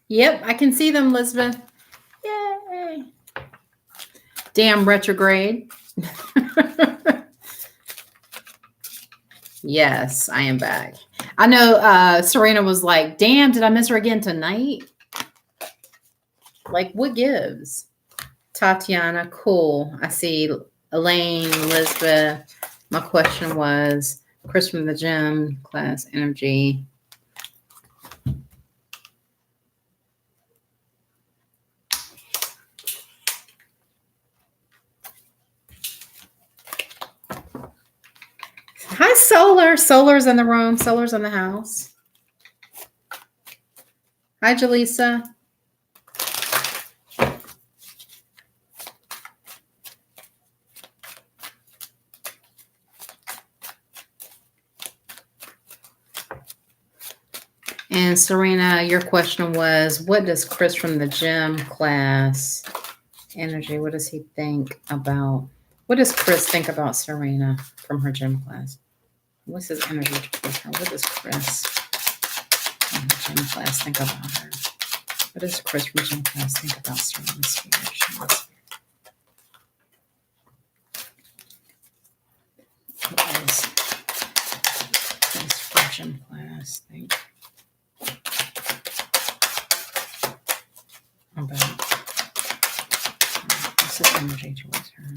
Yep, I can see them, Elizabeth. Yay. Damn retrograde. Yes, I am back. I know Serena was like, damn, did I miss her again tonight? Like, what gives? Tatiana, cool. I see Elaine, Elizabeth. My question was Chris from the gym, class, energy. Hi, Solar. Solar's in the room. Solar's in the house. Hi, Jaleesa. And Serena, your question was, what does Chris from the gym class energy, what does he think about, what does Chris think about Serena from her gym class? What's his energy towards her? What does Chris from her gym class think about her? What does Chris from gym class think about Serena's sphere? What does Chris from gym class think about what's his energy towards her?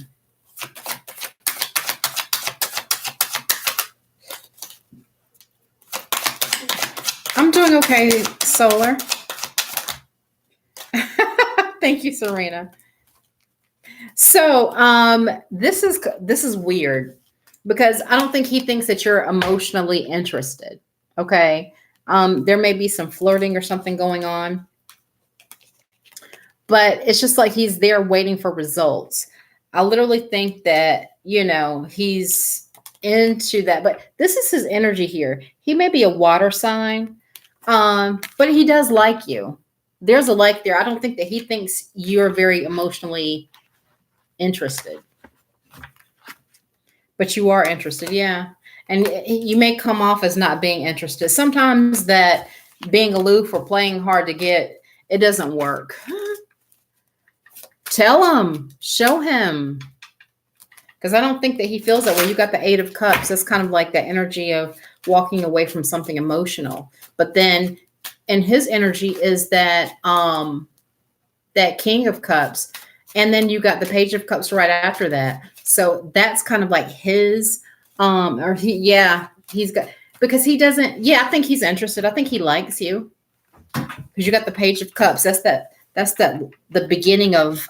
I'm doing okay, Solar. Thank you, Serena. So this is weird because I don't think he thinks that you're emotionally interested. Okay. There may be some flirting or something going on, but it's just like he's there waiting for results. I literally think that, he's into that, but this is his energy here. He may be a water sign, but he does like you. There's a like there. I don't think that he thinks you're very emotionally interested, but you are interested. Yeah. And you may come off as not being interested. Sometimes that being aloof or playing hard to get, it doesn't work. Tell him, show him. Because I don't think that he feels that way. You got the 8 of Cups. That's kind of like the energy of walking away from something emotional. But then, and his energy is that that King of Cups, and then you got the Page of Cups right after that. So that's kind of like his, he's got, because he doesn't. Yeah, I think he's interested. I think he likes you because you got the Page of Cups. That's the beginning of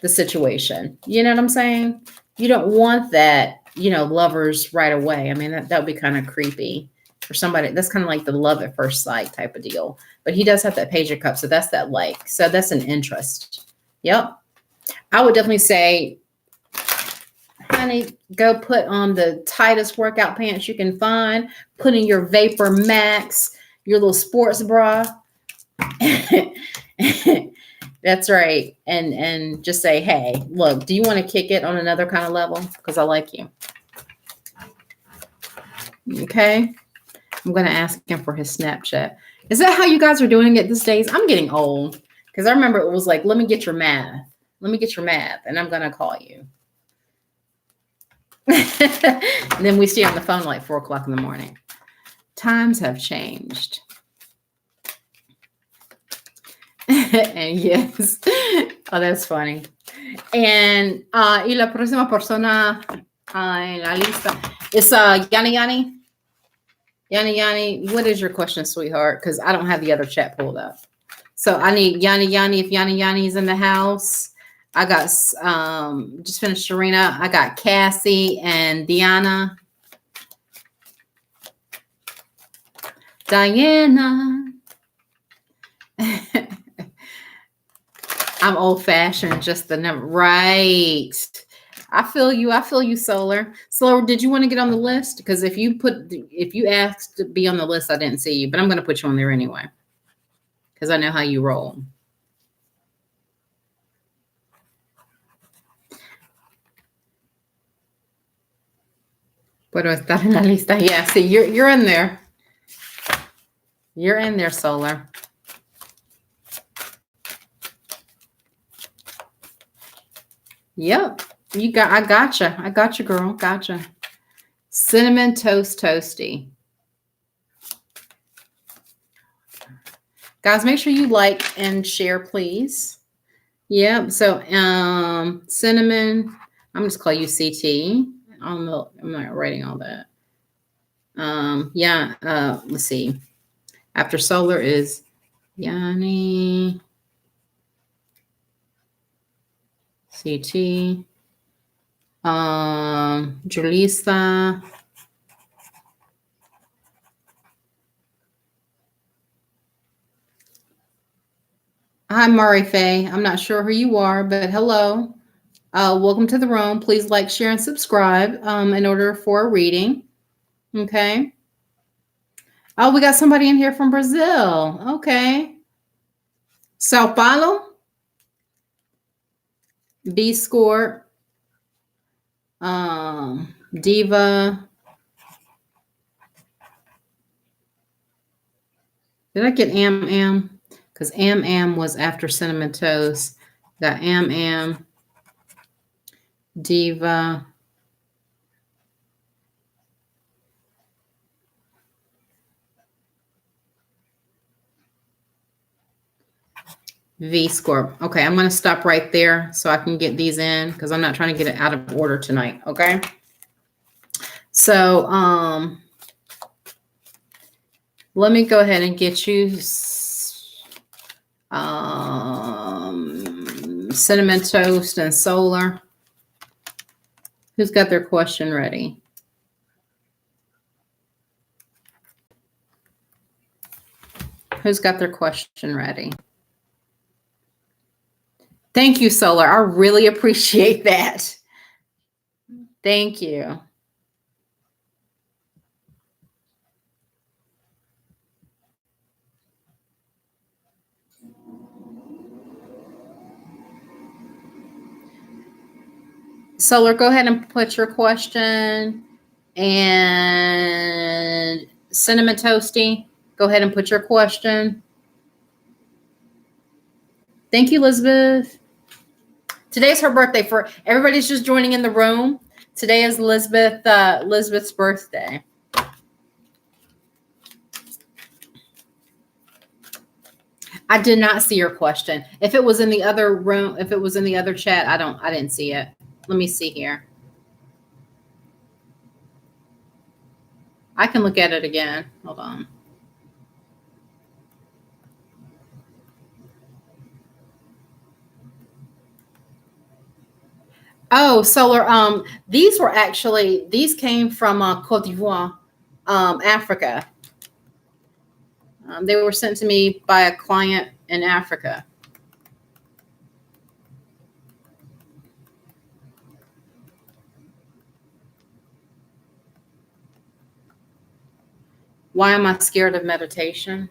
the situation. You know what I'm saying? You don't want that, lovers right away. I mean, that would be kind of creepy for somebody. That's kind of like the love at first sight type of deal. But he does have that Page of Cups, so that's that like. So that's an interest. Yep. I would definitely say, honey, go put on the tightest workout pants you can find. Put in your Vapor Max, your little sports bra. That's right. And just say, hey, look, do you want to kick it on another kind of level? Because I like you. Okay. I'm going to ask him for his Snapchat. Is that how you guys are doing it these days? I'm getting old because I remember it was like, let me get your math. Let me get your math. And I'm going to call you. And then we stay on the phone like 4 o'clock in the morning. Times have changed. And yes. Oh, that's funny. And y la próxima persona en la lista is Yanni Yanni. Yanni Yanni, what is your question, sweetheart? Because I don't have the other chat pulled up. So I need Yanni Yanni. If Yanni Yanni is in the house, I got just finished Serena. I got Cassie and Diana. Diana. I'm old fashioned, just the number. Right. I feel you. I feel you, Solar. Solar, did you want to get on the list? Because if you asked to be on the list, I didn't see you, but I'm going to put you on there anyway. Because I know how you roll. Puedo estar en la lista. Yeah, see, you're in there. You're in there, Solar. Yep. I gotcha. I gotcha, girl. Gotcha. Cinnamon toast toasty. Guys, make sure you like and share, please. Yep. So cinnamon. I'm just call you CT. I'm not writing all that. Let's see. After Solar is Yanni. CT. Julissa. Hi, Murray Faye. I'm not sure who you are, but hello. Welcome to the room. Please like, share, and subscribe in order for a reading. Okay. Oh, we got somebody in here from Brazil. Okay. Sao Paulo. B score. Diva. Did I get Am? Because Am was after Cinnamon Toast. Got Am. Diva. V score. Okay, I'm going to stop right there so I can get these in because I'm not trying to get it out of order tonight. Okay. So, let me go ahead and get you Cinnamon Toast and Solar. Who's got their question ready? Who's got their question ready? Thank you, Solar. I really appreciate that. Thank you. Solar, go ahead and put your question. And Cinnamon Toasty, go ahead and put your question. Thank you, Elizabeth. Today's her birthday. For everybody's just joining in the room. Today is Elizabeth's birthday. I did not see your question. If it was in the other room, if it was in the other chat, I didn't see it. Let me see here. I can look at it again. Hold on. Oh, Solar. These came from Côte d'Ivoire, Africa. They were sent to me by a client in Africa. Why am I scared of meditation?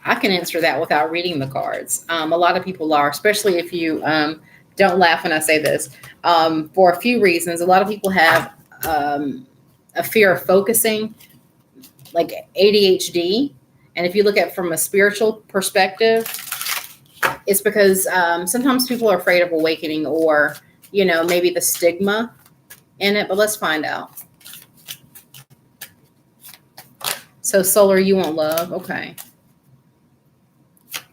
I can answer that without reading the cards. A lot of people are, especially if you don't laugh when I say this, for a few reasons. A lot of people have a fear of focusing, like ADHD. And if you look at it from a spiritual perspective, it's because sometimes people are afraid of awakening or, maybe the stigma in it. But let's find out. So Solar, you want love? Okay.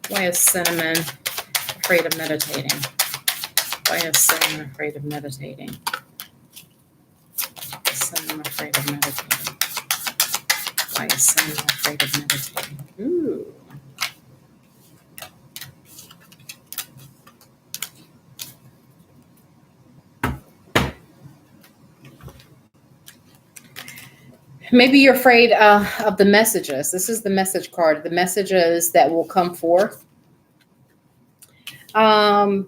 Why is Cinnamon afraid of meditating? Why is Cinnamon afraid of meditating? Cinnamon afraid of meditating. Why is Cinnamon afraid of meditating? Ooh. Maybe you're afraid of the messages. This is the message card. The messages that will come forth. And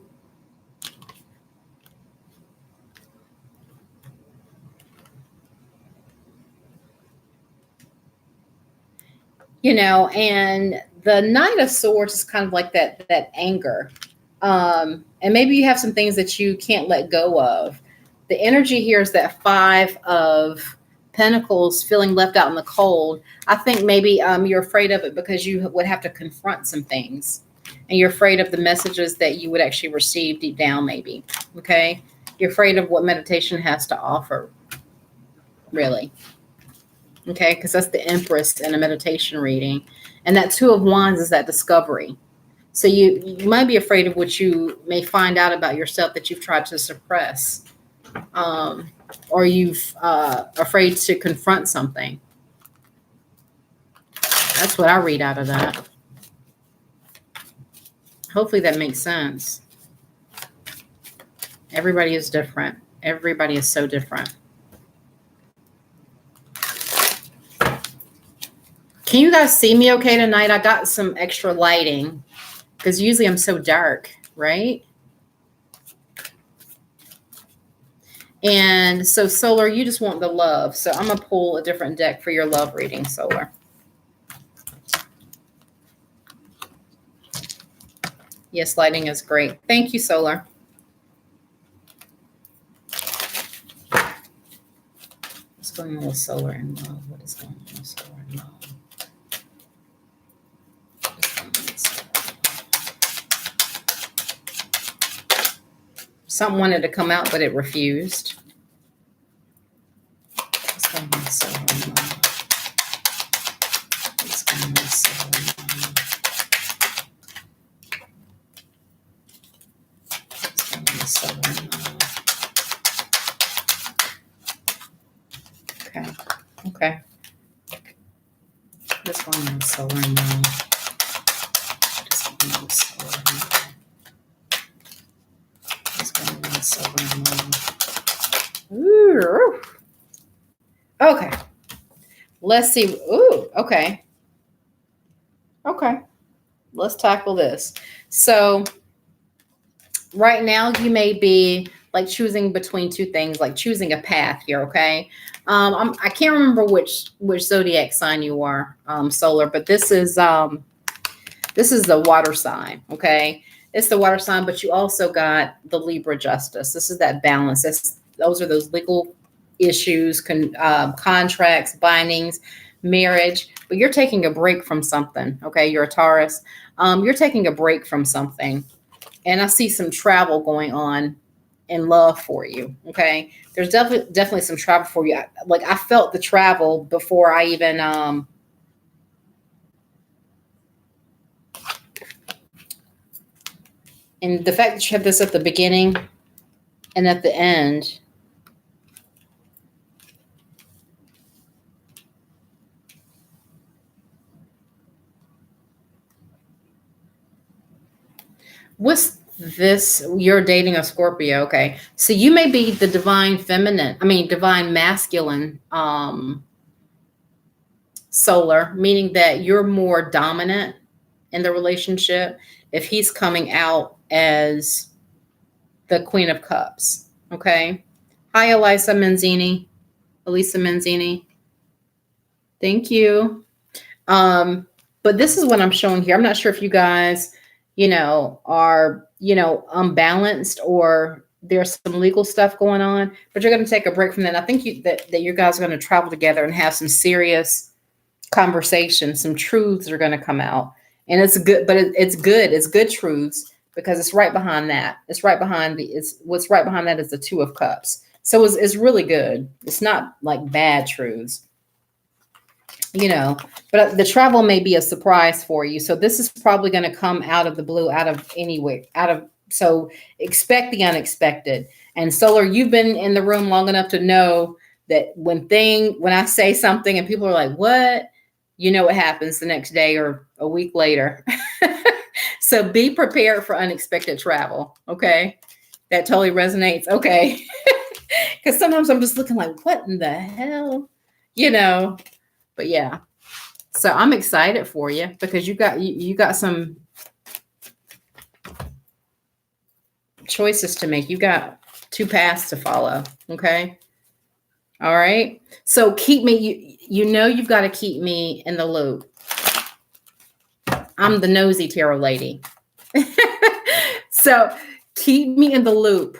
the Knight of Swords is kind of like that anger. And maybe you have some things that you can't let go of. The energy here is that Five of Pentacles, feeling left out in the cold. I think maybe you're afraid of it because you would have to confront some things. And you're afraid of the messages that you would actually receive deep down, maybe. Okay? You're afraid of what meditation has to offer, really. Okay? Because that's the Empress in a meditation reading. And that Two of Wands is that discovery. So you might be afraid of what you may find out about yourself that you've tried to suppress. Or you've afraid to confront something. That's what I read out of that. Hopefully that makes sense. Everybody is different. Everybody is so different. Can you guys see me okay tonight? I got some extra lighting because usually I'm so dark, right? And so Solar, you just want the love. So I'm going to pull a different deck for your love reading, Solar. Yes, lighting is great. Thank you, Solar. What's going on with Solar and love? What is going on with Solar and love? Something wanted to come out, but it refused. What's going on with Solar and love? What's going on with Solar and love? Okay. This one is Solar and love. This one is Solar and love. This one is Solar and love. Ooh. Okay. Let's see. Ooh. Okay. Okay. Let's tackle this. So right now you may be like choosing between two things, like choosing a path here. Okay. I can't remember which zodiac sign you are, Solar, but this is the water sign. Okay. It's the water sign, but you also got the Libra justice. This is that balance. Those are those legal issues, contracts, bindings, marriage, but you're taking a break from something. Okay. You're a Taurus. You're taking a break from something. And I see some travel going on in love for you. Okay. There's definitely some travel for you. I felt the travel before I even, and the fact that you have this at the beginning and at the end. What's this? You're dating a Scorpio. Okay. So you may be the divine masculine, Solar, meaning that you're more dominant in the relationship if he's coming out as the Queen of Cups. Okay. Hi, Elisa Menzini. Thank you. But this is what I'm showing here. I'm not sure if you guys, are, unbalanced or there's some legal stuff going on, but you're going to take a break from that. I think that you guys are going to travel together and have some serious conversations. Some truths are going to come out, and it's good, but it's good. It's good truths because it's right behind that. What's right behind that is the Two of Cups. So it's really good. It's not like bad truths. But the travel may be a surprise for you. So this is probably going to come out of the blue, so expect the unexpected. And Solar, you've been in the room long enough to know that when I say something and people are like, what, what happens the next day or a week later. So be prepared for unexpected travel. Okay. That totally resonates. Okay. Because sometimes I'm just looking like, what in the hell, But yeah, so I'm excited for you because you got some choices to make. You got two paths to follow. Okay. All right. So keep me, you've got to keep me in the loop. I'm the nosy tarot lady. So keep me in the loop,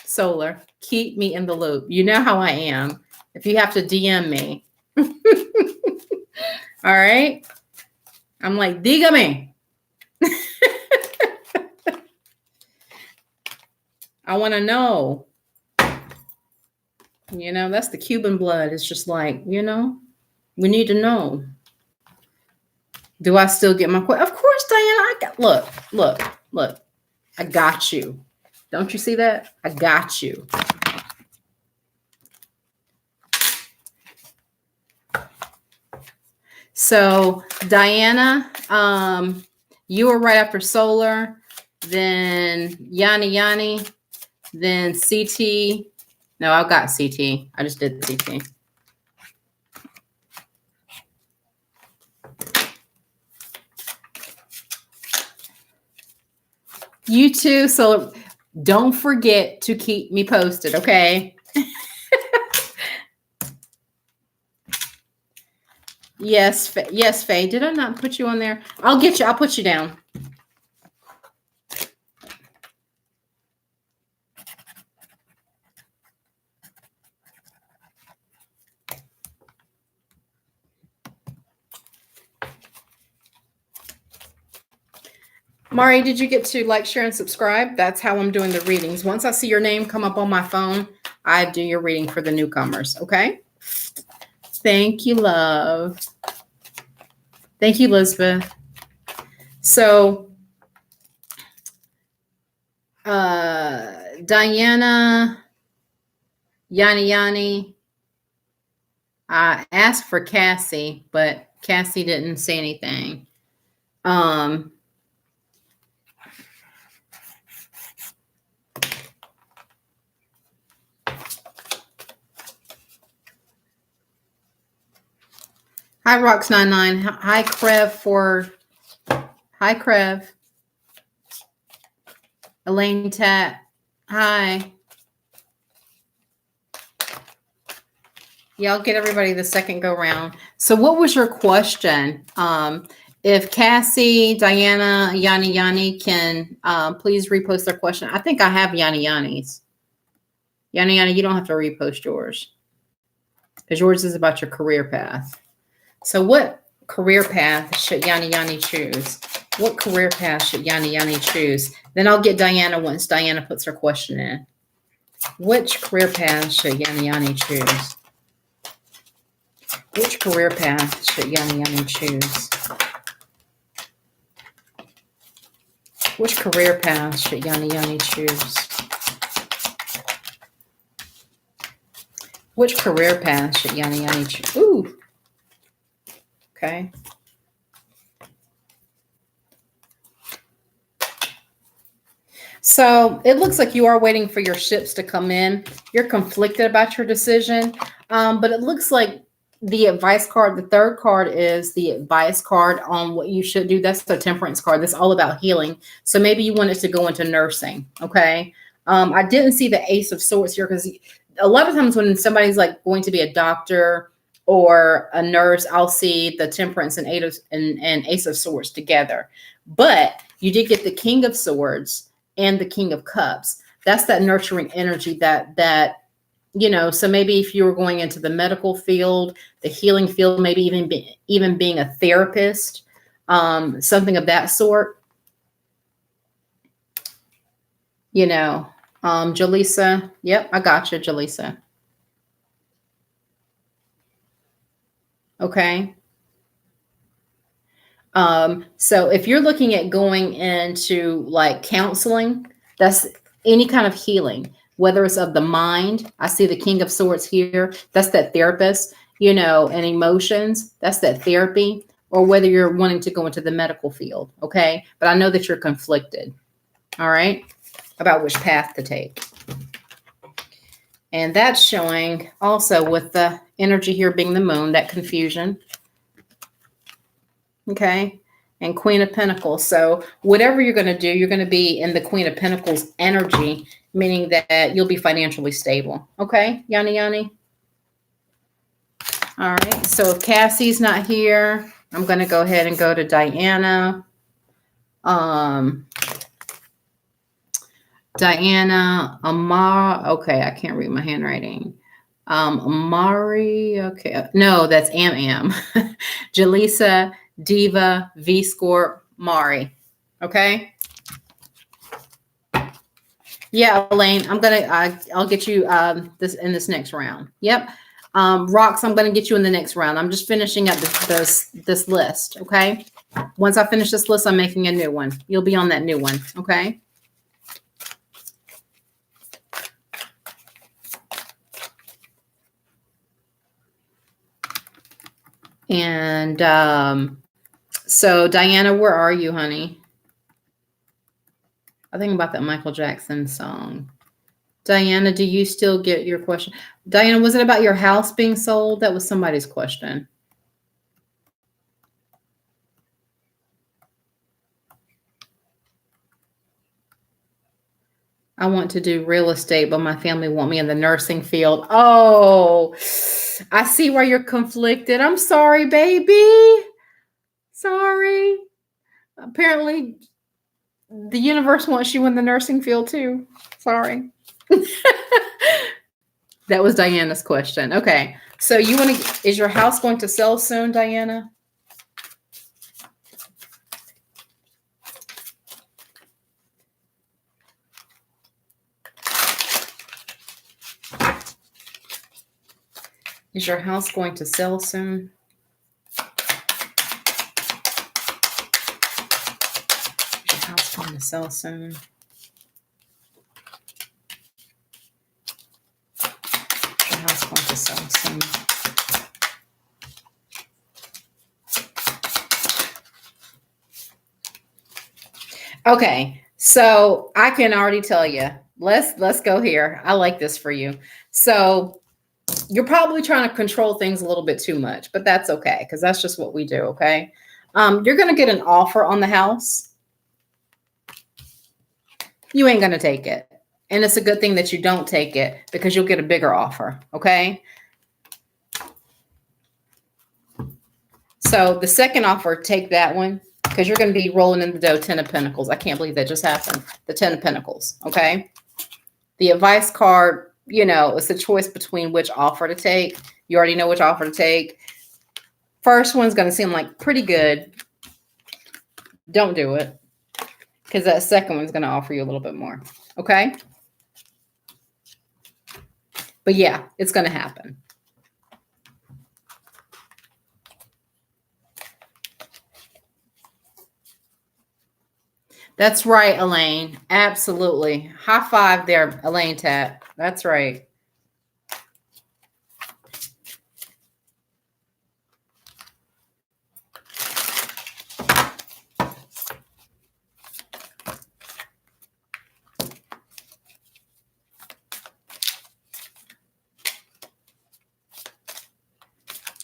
Solar. Keep me in the loop. You know how I am. if you have to DM me. All right. I'm like, dígame. I want to know. You know, that's the Cuban blood. It's just like, you know, we need to know. Do I still get my question? Of course, Diana. Look. I got you. Don't you see that? I got you. So, Diana, you were right after solar, then Yanni, then CT. No, I've got CT. I just did CT. You too. So don't forget to keep me posted, okay? Yes, Faye. Did I not put you on there? I'll put you down. Mari, did you get to like, share, and subscribe? That's how I'm doing the readings. Once I see your name come up on my phone, I do your reading for the newcomers, okay? Thank you, love. Thank you, Elizabeth. So, Diana, Yanni, I asked for Cassie, but Cassie didn't say anything. Hi, Rox99. Hi, Krev. Elaine Tat. Hi. Yeah, I'll get everybody the second go round. So what was your question? If Cassie, Diana, Yanni can please repost their question. I think I have Yanni's. Yanni, you don't have to repost yours because yours is about your career path. So what career path should Yanni choose? What career path should Yanni choose? Then I'll get Diana once Diana puts her question in. Which career path should Yanni choose? Which career path should Yanni choose? Which career path should Yanni choose? Which career path should Yanni choose? Ooh. Okay. So it looks like you are waiting for your ships to come in. You're conflicted about your decision. But it looks like the advice card, the third card is the advice card on what you should do. That's the temperance card. That's all about healing. So maybe you wanted to go into nursing. Okay. I didn't see the Ace of Swords here because a lot of times when somebody's like going to be a doctor or a nurse, I'll see the temperance and Ace of Swords together. But you did get the King of Swords and the King of Cups. That's that nurturing energy that you know, so maybe if you were going into the medical field, the healing field, maybe even being a therapist, something of that sort. You know, Jaleesa. Yep, I got you, Jaleesa. Okay. So if you're looking at going into like counseling, that's any kind of healing, whether it's of the mind. I see the King of Swords here. That's that therapist, you know, and emotions. That's that therapy, or whether you're wanting to go into the medical field. Okay. But I know that you're conflicted. All right. About which path to take. And that's showing also with the energy here being the moon, that confusion. Okay. And Queen of Pentacles. So whatever you're going to do, you're going to be in the Queen of Pentacles energy, meaning that you'll be financially stable. Okay, Yanni? All right. So if Cassie's not here, I'm going to go ahead and go to Diana. Diana, Amara. Okay, I can't read my handwriting. Mari, okay. No, that's Am. Jaleesa, Diva, V Score, Mari. Okay. Yeah, Elaine, I'll get you this in this next round. Yep. Rox, I'm gonna get you in the next round. I'm just finishing up this list. Okay. Once I finish this list, I'm making a new one. You'll be on that new one. Okay. And so Diana, where are you, honey? I think about that Michael Jackson song. Diana, do you still get your question? Diana, was it about your house being sold? That was somebody's question. I want to do real estate, but my family want me in the nursing field. Oh, I see where you're conflicted. I'm sorry, baby. Sorry. Apparently, the universe wants you in the nursing field too. Sorry. That was Diana's question. Okay. So is your house going to sell soon, Diana? Is your house going to sell soon? Is your house going to sell soon? Is your house going to sell soon? Okay, so I can already tell you. Let's go here. I like this for you. So you're probably trying to control things a little bit too much, but that's okay because that's just what we do. Okay, you're gonna get an offer on the house. You ain't gonna take it, and it's a good thing that you don't take it because you'll get a bigger offer. Okay. So the second offer, take that one. Because you're going to be rolling in the dough, 10 of Pentacles. I can't believe that just happened. The 10 of Pentacles, okay? The advice card, it's a choice between which offer to take. You already know which offer to take. First one's going to seem like pretty good. Don't do it. Because that second one's going to offer you a little bit more, okay? But yeah, it's going to happen. That's right, Elaine. Absolutely. High five there, Elaine Tat. That's right.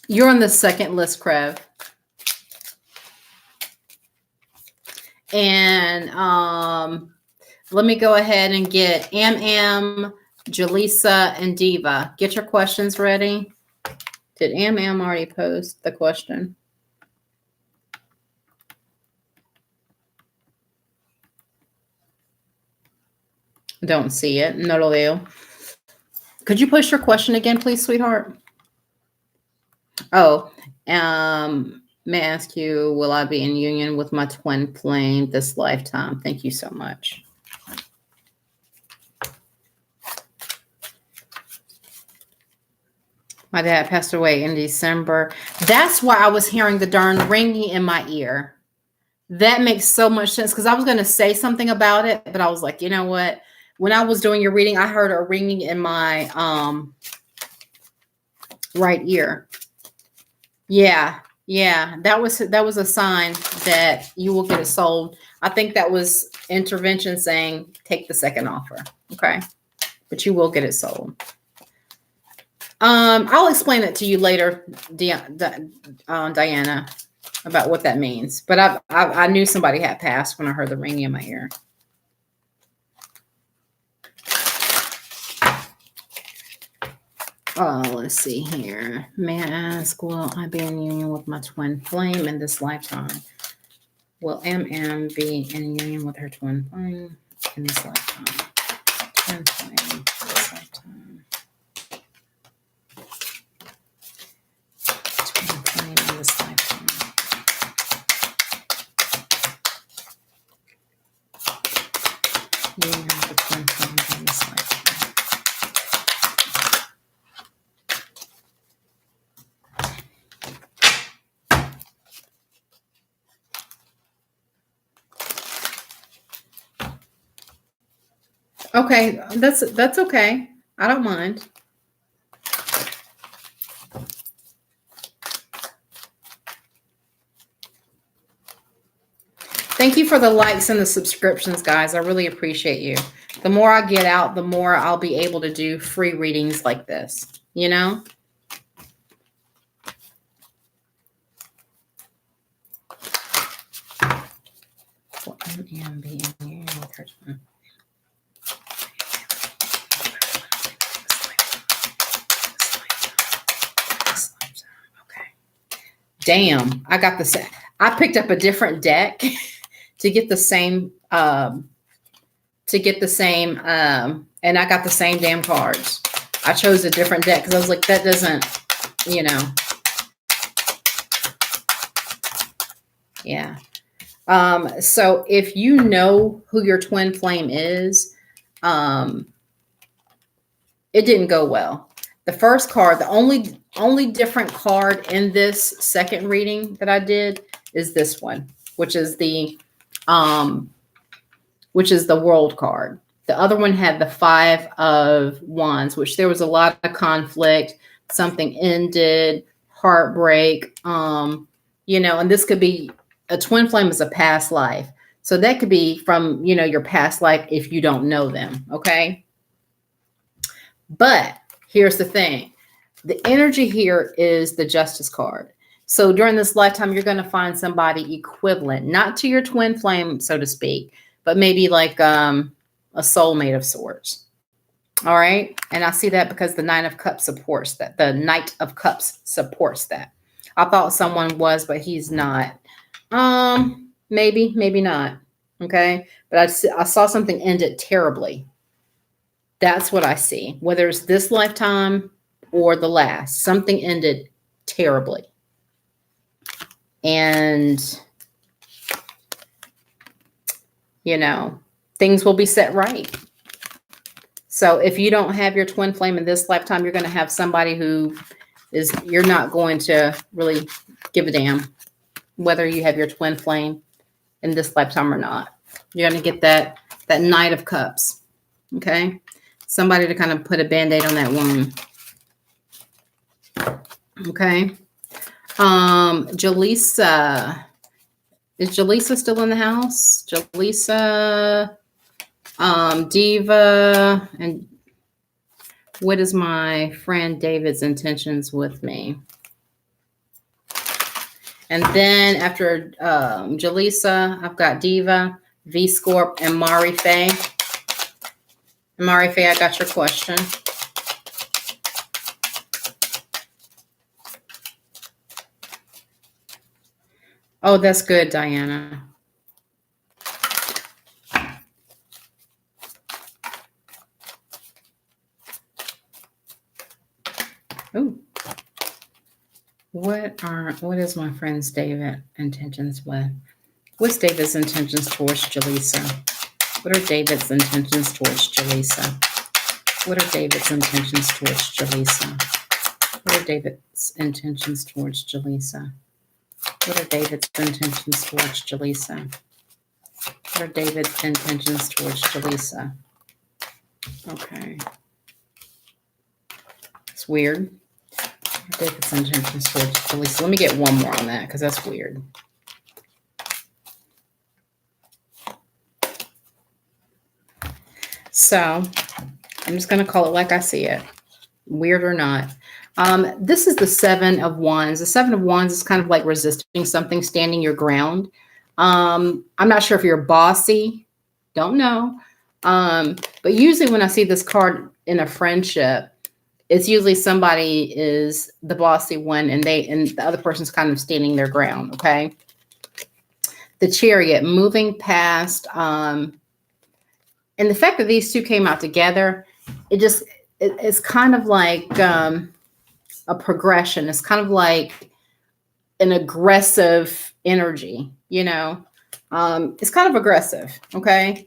You're on the second list, Krev. And let me go ahead and get Am, Jaleesa, and Diva. Get your questions ready. Did Am already post the question? Don't see it. No lo veo. Could you post your question again, please, sweetheart? Oh, may I ask you, will I be in union with my twin flame this lifetime? Thank you so much. My dad passed away in December. That's why I was hearing the darn ringing in my ear. That makes so much sense because I was going to say something about it, but I was like, you know what? When I was doing your reading, I heard a ringing in my right ear. Yeah. That was a sign that you will get it sold. I think that was intervention saying take the second offer. Okay. But you will get it sold. I'll explain it to you later, Diana, about what that means. But I knew somebody had passed when I heard the ringing in my ear. Let's see here. May I ask, will I be in union with my twin flame in this lifetime? Will Am be in union with her twin flame in this lifetime? Twin flame in this lifetime. Union of the twin flame during this lifetime. Okay, that's okay. I don't mind. Thank you for the likes and the subscriptions, guys. I really appreciate you. The more I get out, the more I'll be able to do free readings like this, you know? Damn, I got the same. I picked up a different deck to get the same and I got the same damn cards. I chose a different deck because I was like, that doesn't, you know. Yeah. So if you know who your twin flame is, it didn't go well. The first card, the only different card in this second reading that I did is this one, which is the world card. The other one had the 5 of Wands, which there was a lot of conflict, something ended, heartbreak, you know, and this could be a twin flame is a past life. So that could be from, you know, your past life if you don't know them, okay? But here's the thing. The energy here is the Justice card. So during this lifetime, you're going to find somebody equivalent, not to your twin flame, so to speak, but maybe like a soulmate of sorts. All right. And I see that because the Nine of Cups supports that. The Knight of Cups supports that. I thought someone was, but he's not. Maybe not. Okay. But I saw something ended terribly. That's what I see. Whether it's this lifetime or the last, something ended terribly. And, you know, things will be set right. So if you don't have your twin flame in this lifetime, you're going to have somebody who is, you're not going to really give a damn whether you have your twin flame in this lifetime or not. You're going to get that Knight of Cups. Okay. Somebody to kind of put a Band-Aid on that wound. Okay. Jaleesa. Is Jaleesa still in the house? Jaleesa, Diva, and what is my friend David's intentions with me? And then after Jaleesa, I've got Diva, V-Scorp, and Mari Faye. Mari Faye, I got your question. Oh, that's good, Diana. Ooh. What is my friend's David intentions with? What's David's intentions towards Jaleesa? What are David's intentions towards Jaleesa? What are David's intentions towards Jaleesa? What are David's intentions towards Jaleesa? What are David's intentions towards Jaleesa? What are David's intentions towards Jaleesa? Okay. It's weird. David's intentions towards Jaleesa. Let me get one more on that because that's weird. So I'm just going to call it like I see it. Weird or not. This is the 7 of Wands. The 7 of Wands is kind of like resisting something, standing your ground. I'm not sure if you're bossy. Don't know. But usually when I see this card in a friendship, it's usually somebody is the bossy one and the other person's kind of standing their ground. Okay. The Chariot, moving past, and the fact that these two came out together, it's kind of like a progression. It's kind of like an aggressive energy, you know. It's kind of aggressive, okay?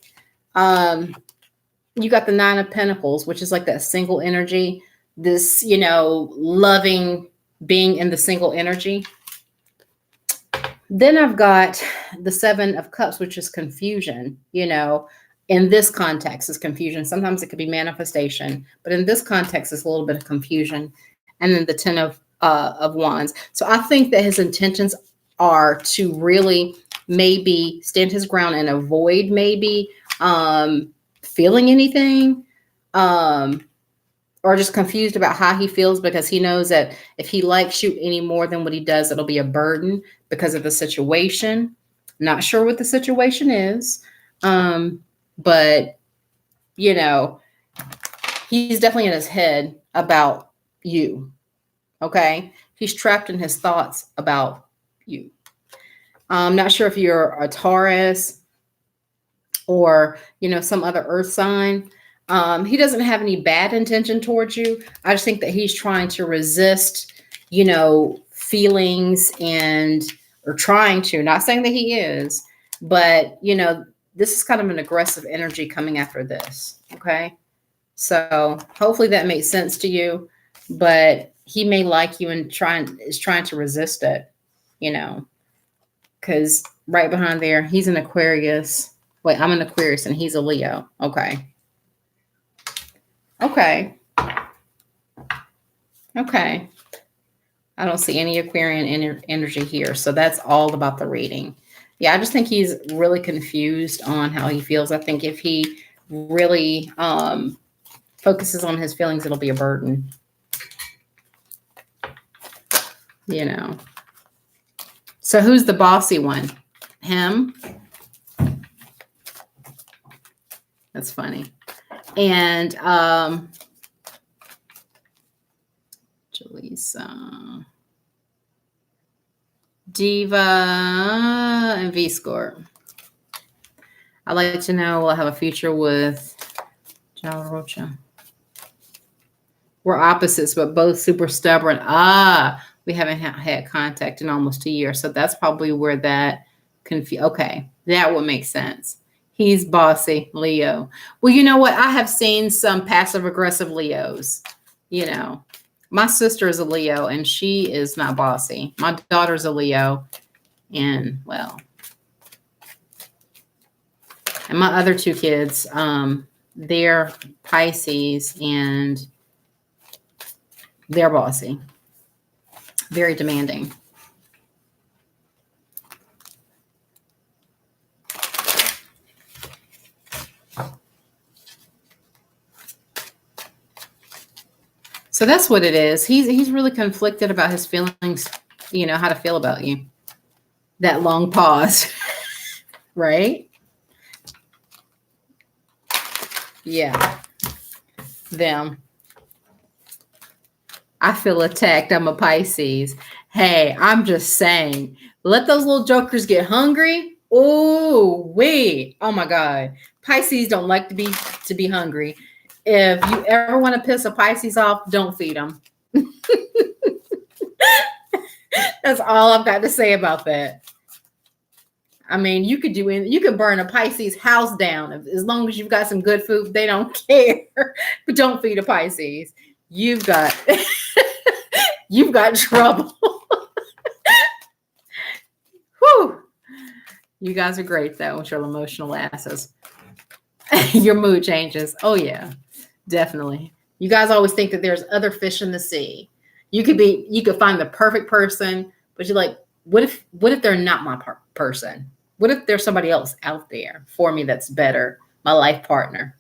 You got the Nine of Pentacles, which is like that single energy, this, loving being in the single energy. Then I've got the Seven of Cups, which is confusion, in this context is confusion. Sometimes it could be manifestation, but in this context, it's a little bit of confusion. And then the Ten of Wands. So I think that his intentions are to really maybe stand his ground and avoid maybe feeling anything, or just confused about how he feels, because he knows that if he likes you any more than what he does, it'll be a burden because of the situation. Not sure what the situation is. But he's definitely in his head about you. Okay. He's trapped in his thoughts about you. I'm not sure if you're a Taurus or, some other earth sign. He doesn't have any bad intention towards you. I just think that he's trying to resist, feelings or trying to, not saying that he is, but, this is kind of an aggressive energy coming after this. Okay. So hopefully that makes sense to you, but he may like you and is trying to resist it, because right behind there, he's an Aquarius. Wait, I'm an Aquarius and he's a Leo. Okay. Okay. Okay. I don't see any Aquarian energy here. So that's all about the reading. Yeah, I just think he's really confused on how he feels. I think if he really focuses on his feelings, it'll be a burden. So who's the bossy one? Him? That's funny. And Jaleesa, Diva, and V-Score. I'd like to know, will I have a future with Jalarocha? We're opposites, but both super stubborn. We haven't had contact in almost a year. So that's probably where that okay, that would make sense. He's bossy, Leo. Well, you know what? I have seen some passive-aggressive Leos. My sister is a Leo, and she is not bossy. My daughter's a Leo, and, well. And my other two kids, they're Pisces, and they're bossy. Very demanding. So that's what it is. He's really conflicted about his feelings, how to feel about you. That long pause, right? Yeah. Them. I feel attacked. I'm a Pisces. Hey, I'm just saying, let those little jokers get hungry. Oh, wait. Oh my God. Pisces don't like to be hungry. If you ever want to piss a Pisces off, don't feed them. That's all I've got to say about that. I mean, you can burn a Pisces house down as long as you've got some good food. They don't care. But don't feed a Pisces. You've got trouble. Whew. You guys are great though with your emotional asses. Your mood changes. Oh yeah, definitely. You guys always think that there's other fish in the sea. You could find the perfect person, but you're like, what if they're not my person? What if there's somebody else out there for me that's better, my life partner?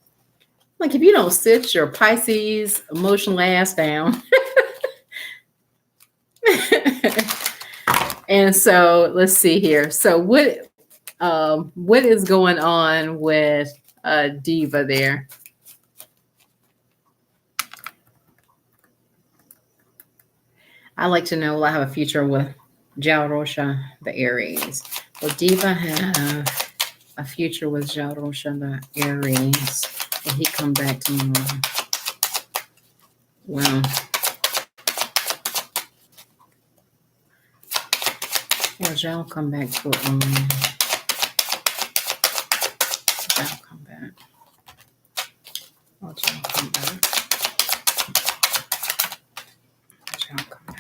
Like, if you don't sit your Pisces emotional ass down. And so let's see here. So what is going on with Diva there? I like to know, will I have a future with Jalrosha, the Aries? Will Diva have a future with Jalrosha, the Aries? Will he come back tomorrow? Well, Jal come back for Jal come back. I'll y'all come back. I'll y'all come back.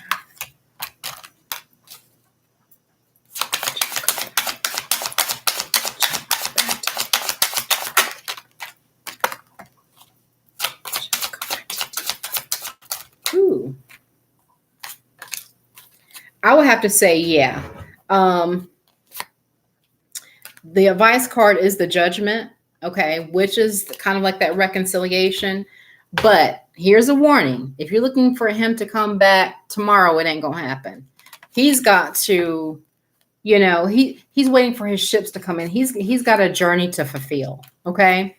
Ooh. I would have to say, yeah. The advice card is the judgment, okay, which is kind of like that reconciliation. But here's a warning. If you're looking for him to come back tomorrow, it ain't going to happen. He's got to, he's waiting for his ships to come in. He's got a journey to fulfill, okay?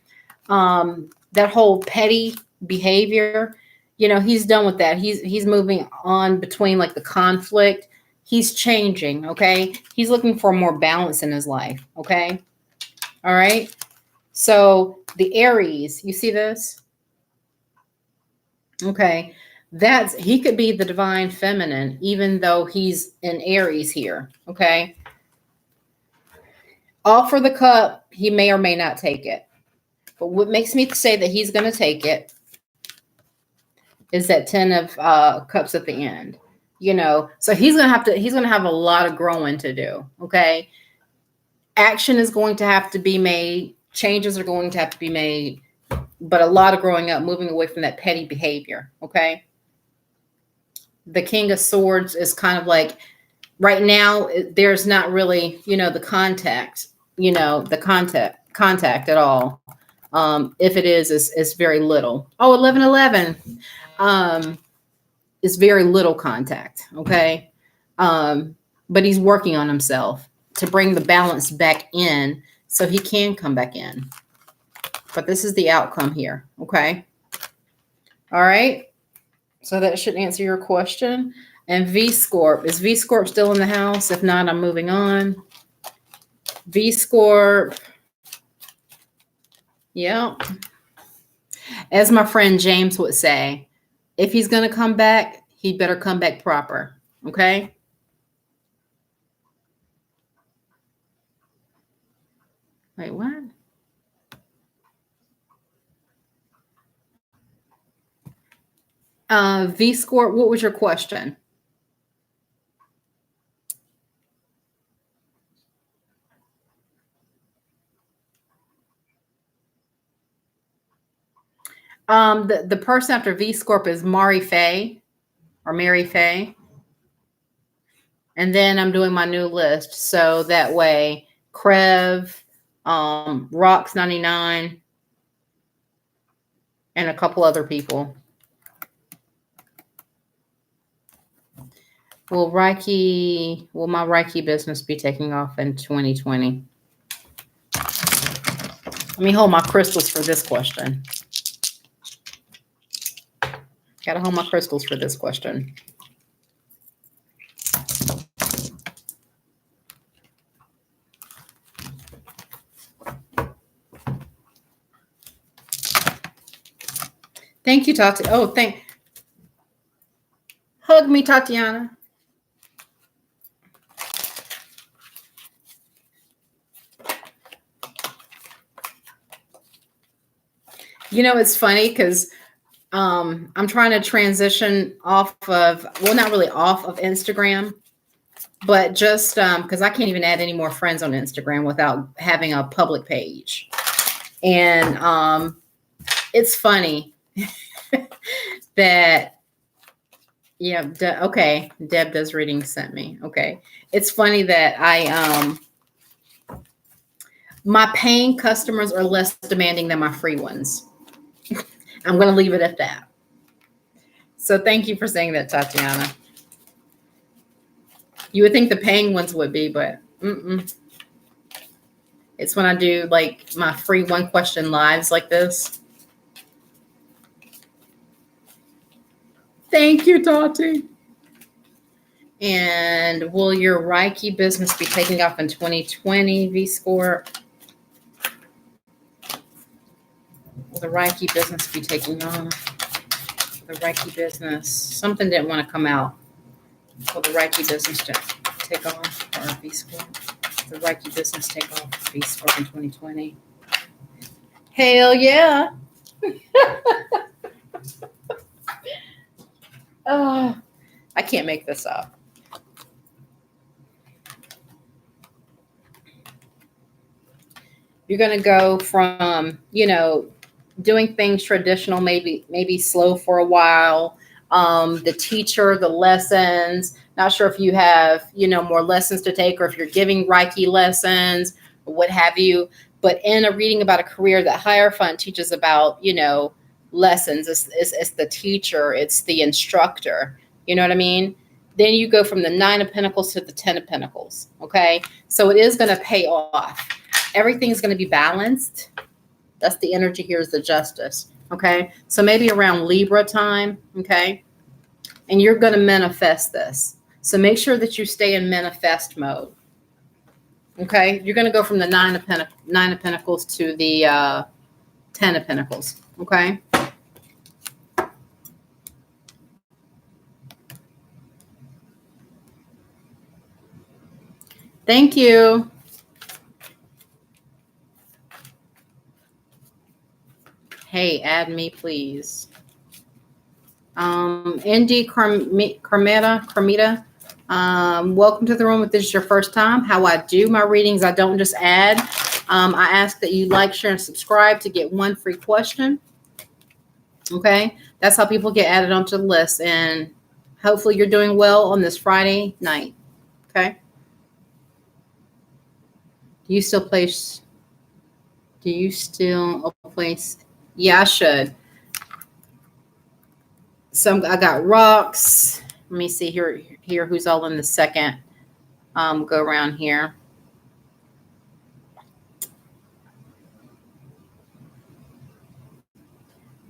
That whole petty behavior, he's done with that. He's moving on between like the conflict. He's changing, okay? He's looking for more balance in his life, okay? All right? So the Aries, you see this? Okay. He could be the divine feminine, even though he's in Aries here, okay? Offer the cup, he may or may not take it. But what makes me say that he's going to take it is that 10 of cups at the end. So he's going to have a lot of growing to do. Okay. Action is going to have to be made. Changes are going to have to be made, but a lot of growing up, moving away from that petty behavior. Okay. The King of Swords is kind of like right now, there's not really, the contact, contact at all. If it is very little. Oh, 1111. Is very little contact, okay? But he's working on himself to bring the balance back in so he can come back in. But this is the outcome here, okay? All right. So that should answer your question. And V-Scorp. Is V-Scorp still in the house? If not, I'm moving on. V-Scorp. Yeah. As my friend James would say, if he's going to come back, he better come back proper. Okay. Wait, what? V-Scorp, what was your question? The person after V-Scorp is Mari Faye or Mary Faye. And then I'm doing my new list. So that way, Krev, Rocks 99, and a couple other people. Will my Reiki business be taking off in 2020? Let me hold my crystals for this question. Gotta hold my crystals for this question. Thank you, Tatiana. Oh, hug me, Tatiana. It's funny because I'm trying to transition off of, well, not really off of Instagram, but just because I can't even add any more friends on Instagram without having a public page. And it's funny that, yeah, okay, Deb does reading sent me. Okay. It's funny that my paying customers are less demanding than my free ones. I'm going to leave it at that. So thank you for saying that, Tatiana. You would think the paying ones would be, but it's when I do like my free one question lives like this. Thank you, Tati. And will your Reiki business be taking off in 2020, V-Scorp? Will the Reiki business be taking off? The Reiki business. Something didn't want to come out. Will the Reiki business take off or V-Scorp? The Reiki business take off V-Scorp in 2020? Hell yeah. Oh, I can't make this up. You're going to go from, doing things traditional, maybe slow for a while. The teacher, the lessons, not sure if you have, more lessons to take or if you're giving Reiki lessons or what have you. But in a reading about a career, that Hierophant teaches about, lessons. It's the teacher, it's the instructor. You know what I mean? Then you go from the Nine of Pentacles to the Ten of Pentacles. Okay. So it is going to pay off. Everything's going to be balanced. That's the energy here, is the Justice. Okay. So maybe around Libra time. Okay. And you're going to manifest this. So make sure that you stay in manifest mode. Okay. You're going to go from the Nine of Pentacles to the Ten of Pentacles. Okay. Thank you. Hey, add me, please. Indy Carmita, welcome to the room. If this is your first time, how I do my readings, I don't just add. I ask that you like, share, and subscribe to get one free question. Okay, that's how people get added onto the list. And hopefully you're doing well on this Friday night. Okay. Do you still place? Yeah, I should. I got rocks. Let me see here who's all in the second go around here.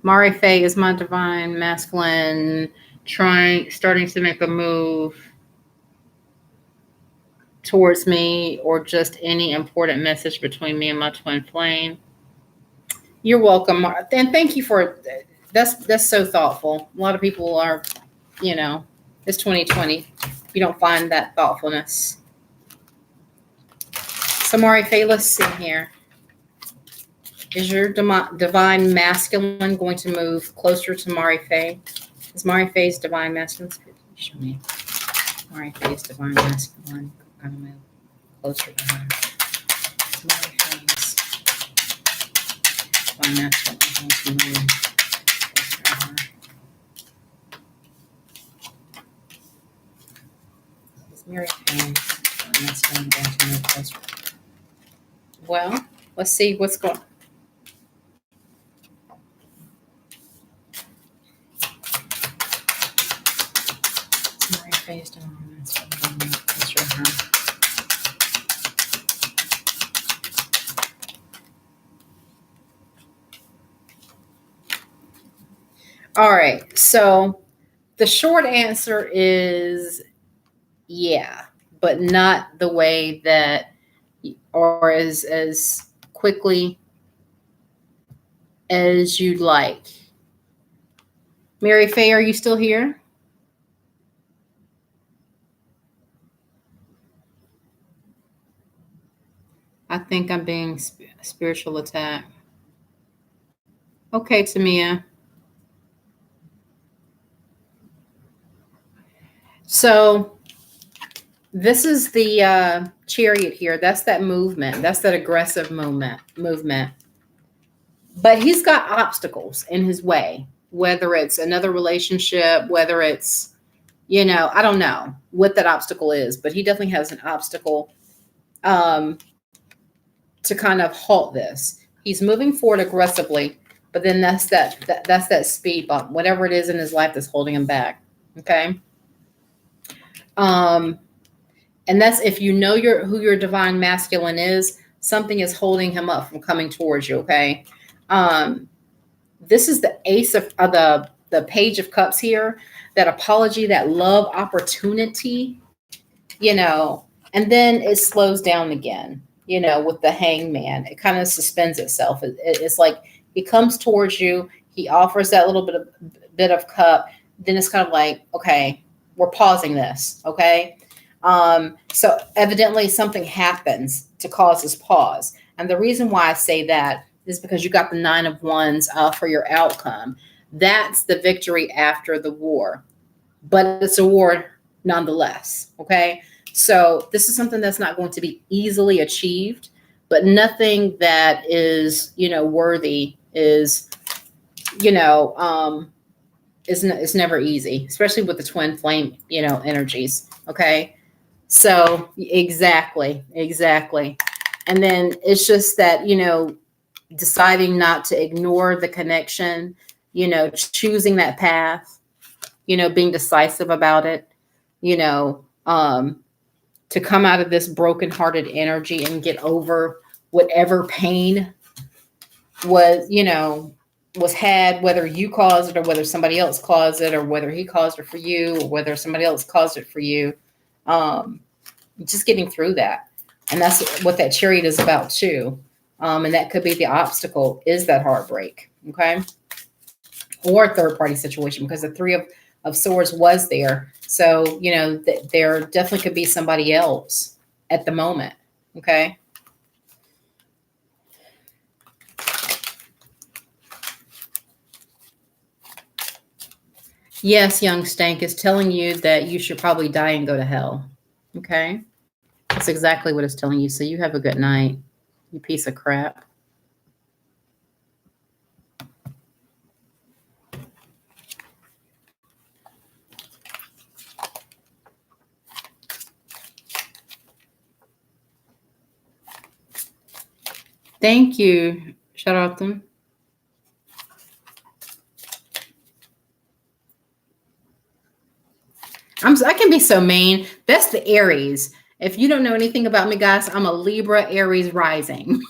Mari Faye is my divine masculine, starting to make a move towards me, or just any important message between me and my twin flame. You're welcome, and thank you for that's so thoughtful. A lot of people are, it's 2020. You don't find that thoughtfulness. So Mari Faye, let's see here. Is your divine masculine going to move closer to Mari Faye? Is Mari Faye's divine masculine? Show me. Mari Faye's divine masculine going to move closer to her. Is Mari Faye's divine masculine going to move closer to her? Is Mari Faye's divine masculine going to move closer? Well, let's see what's going on. All right, so the short answer is yeah, but not the way that, or as quickly as you'd like. Mary Faye, are you still here? I think I'm being spiritual attacked. Okay, Tamia. So this is the Chariot here. That's that movement. That's that aggressive movement. But he's got obstacles in his way, whether it's another relationship, whether it's, I don't know what that obstacle is, but he definitely has an obstacle to kind of halt this. He's moving forward aggressively, but then that's that speed bump, whatever it is in his life that's holding him back. Okay. And that's, if you know who your divine masculine is, something is holding him up from coming towards you. Okay. This is the ace of the Page of Cups here, that apology, that love opportunity, and then it slows down again, with the Hangman. It kind of suspends itself. It's like he comes towards you, he offers that little bit of cup, then it's kind of like, okay, we're pausing this. Okay. So evidently something happens to cause this pause. And the reason why I say that, is because you got the 9 of Wands for your outcome. That's the victory after the war, but it's a war nonetheless. Okay. So this is something that's not going to be easily achieved, but nothing that is, worthy is, you know, it's never easy, especially with the twin flame, energies. Okay. So exactly. And then it's just that, deciding not to ignore the connection, choosing that path, being decisive about it, you know, um, to come out of this brokenhearted energy and get over whatever pain was had, whether you caused it or whether somebody else caused it, or whether he caused it for you or whether somebody else caused it for you. Um, just getting through that. And that's what that chariot is about too. And that could be the obstacle, is that heartbreak. Okay. Or a third party situation, because the three of swords was there. So, there definitely could be somebody else at the moment. Okay. Yes, young stank is telling you that you should probably die and go to hell. Okay. That's exactly what it's telling you. So you have a good night, you piece of crap. Thank you. Shout out them. I can be so mean. That's the Aries. If you don't know anything about me, guys, I'm a Libra Aries rising.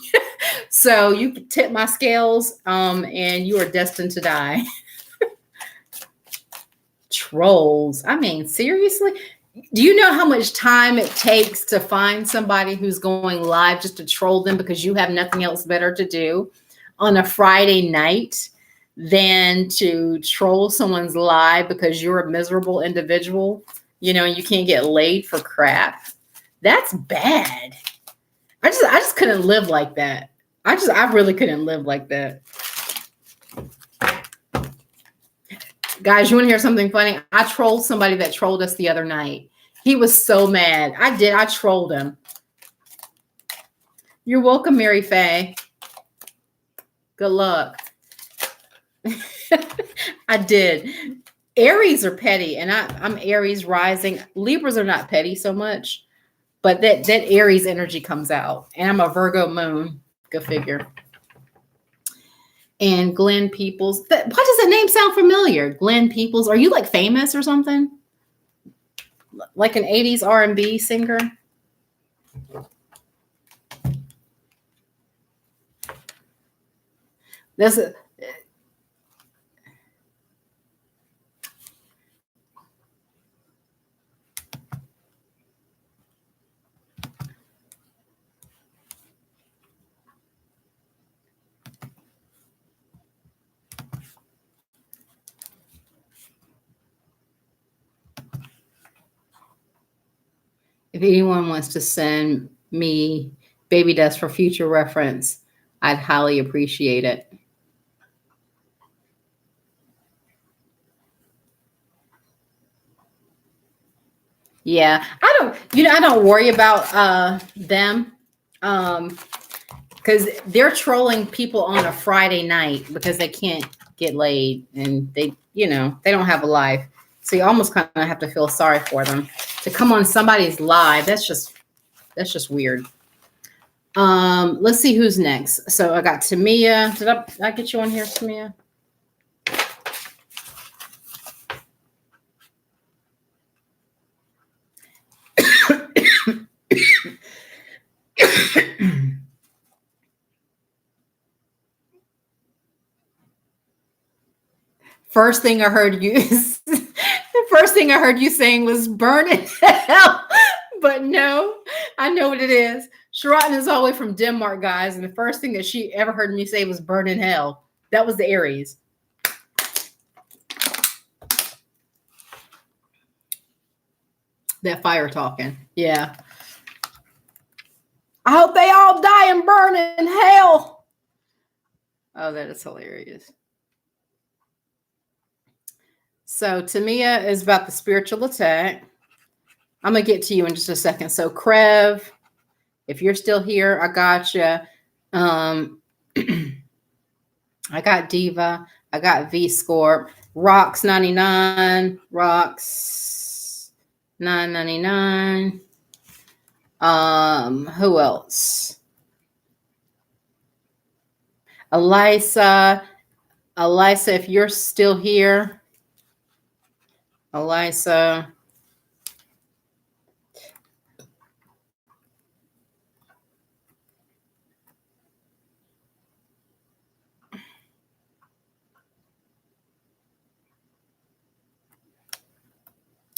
So you tip my scales, and you are destined to die. Trolls. I mean, seriously? Do you know how much time it takes to find somebody who's going live just to troll them because you have nothing else better to do on a Friday night than to troll someone's live because you're a miserable individual, and you can't get laid for crap? That's bad. I just couldn't live like that. I really couldn't live like that. Guys, you want to hear something funny? I trolled somebody that trolled us the other night. He was so mad. I trolled him. You're welcome, Mary Faye. Good luck. I did. Aries are petty, and I'm Aries rising. Libras are not petty so much, but that Aries energy comes out. And I'm a Virgo moon. Go figure. And Glenn Peoples. Why does that name sound familiar? Glenn Peoples. Are you like famous or something? Like an 80s R&B singer? That's a, if anyone wants to send me baby dust for future reference, I'd highly appreciate it. Yeah, I don't worry about them, because they're trolling people on a Friday night because they can't get laid and they don't have a life. So you almost kind of have to feel sorry for them to come on somebody's live. That's just weird. Let's see who's next. So I got Tamia. Did I get you on here, Tamia? First thing I heard you the first thing I heard you saying was burn in hell. But no, I know what it is. Sharon is all the way from Denmark, guys, and the first thing that she ever heard me say was burn in hell. That was the Aries. That fire talking. Yeah. I hope they all die and burn in hell. Oh, that is hilarious. So Tamia is about the spiritual attack. I'm going to get to you in just a second. So Krev, if you're still here, I got you. I got Diva. I got V Scorp. Rocks 99. Rocks 999. Who else? Elisa. Elisa, if you're still here. Elisa.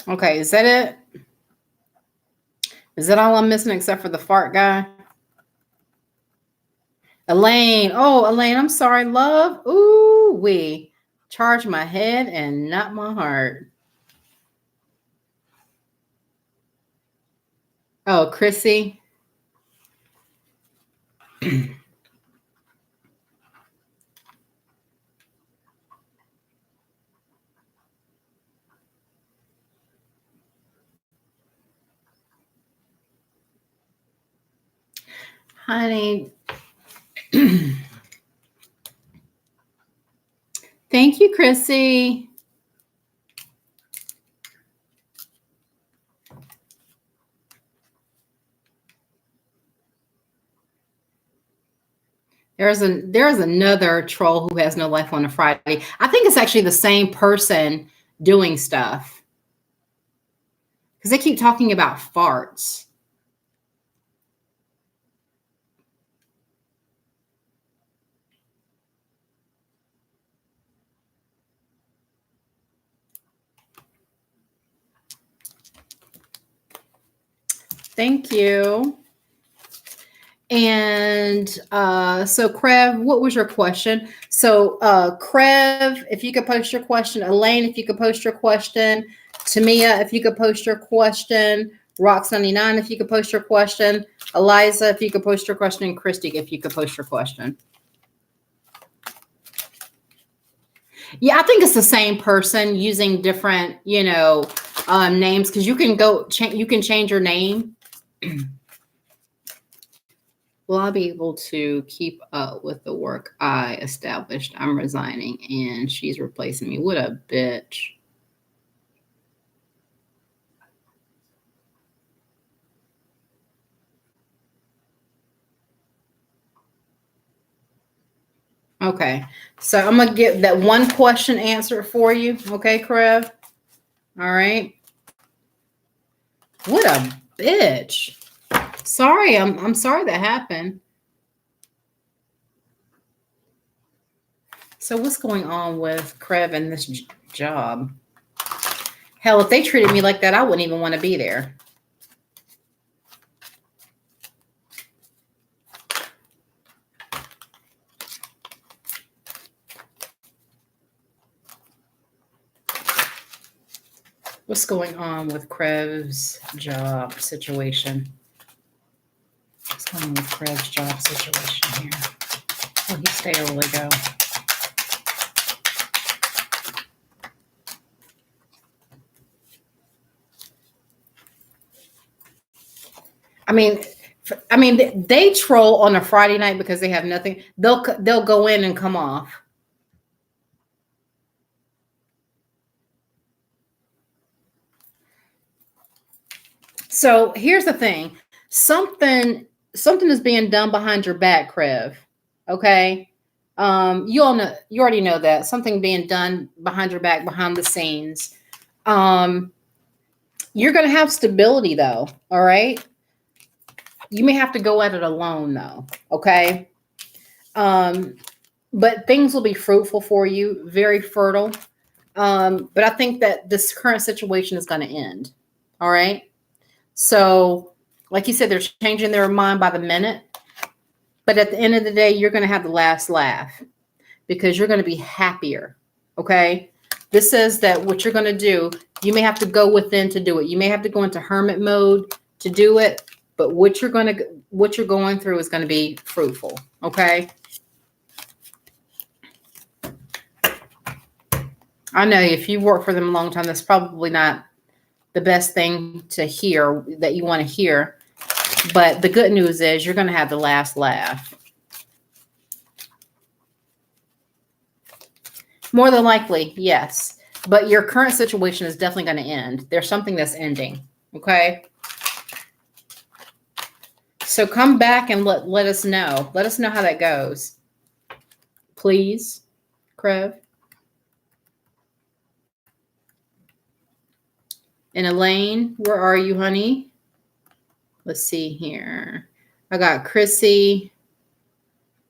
Okay, is that it? Is that all I'm missing except for the fart guy? Elaine. Oh, Elaine, I'm sorry, love. Ooh, we charge my head and not my heart. Oh, Chrissy. Honey. Thank you, Chrissy. There's another troll who has no life on a Friday. I think it's actually the same person doing stuff. Because they keep talking about farts. Thank you. And so Krev, what was your question? So Krev, if you could post your question. Elaine, if you could post your question. Tamia, if you could post your question. Rox99, if you could post your question. Eliza, if you could post your question. And Christy, if you could post your question. Yeah, I think it's the same person using different, names, because you can you can change your name. Will I be able to keep up with the work I established? I'm resigning and she's replacing me. What a bitch. Okay, so I'm going to get that one question answered for you. Okay, Krev? All right. What a bitch. Sorry, I'm sorry that happened. So what's going on with Krev and this job? Hell, if they treated me like that, I wouldn't even want to be there. What's going on with Krev's job situation? What's going on with Krev's job situation here? Will he stay or will he go? I mean, they troll on a Friday night because they have nothing. They'll go in and come off. So here's the thing: something is being done behind your back, Krev. Okay, you already know that something being done behind your back, behind the scenes. You're gonna have stability though. All right. You may have to go at it alone though. Okay. But things will be fruitful for you, very fertile. But I think that this current situation is going to end. All right. So, like you said, they're changing their mind by the minute. But at the end of the day, you're going to have the last laugh because you're going to be happier. Okay. This says that what you're going to do, you may have to go within to do it. You may have to go into hermit mode to do it. But what you're going through is going to be fruitful. Okay. I know if you work for them a long time, that's probably not the best thing to hear that you want to hear. But the good news is you're going to have the last laugh. More than likely, yes. But your current situation is definitely going to end. There's something that's ending. Okay. So come back and let us know. Let us know how that goes. Please, Krev. And Elaine, where are you, honey? Let's see here. I got Chrissy,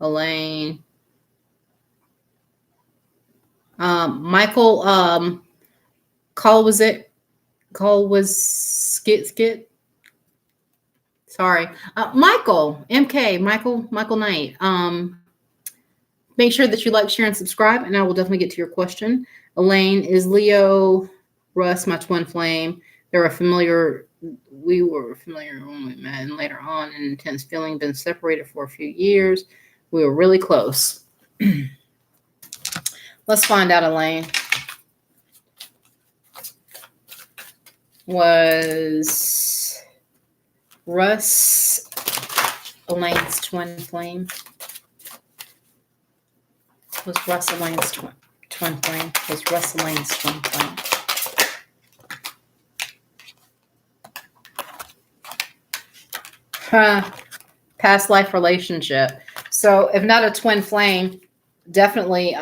Elaine, Michael. Call was it? Call was skit. Sorry, Michael MK. Michael Knight. Make sure that you like, share, and subscribe, and I will definitely get to your question. Elaine, is Leo Russ my twin flame? We were familiar when we met, and later on, an intense feeling, been separated for a few years. We were really close. Let's find out, Elaine. Was Russ Elaine's twin flame? Was Russ Elaine's twin flame? Was Russ Elaine's twin flame? Past life relationship. So if not a twin flame, definitely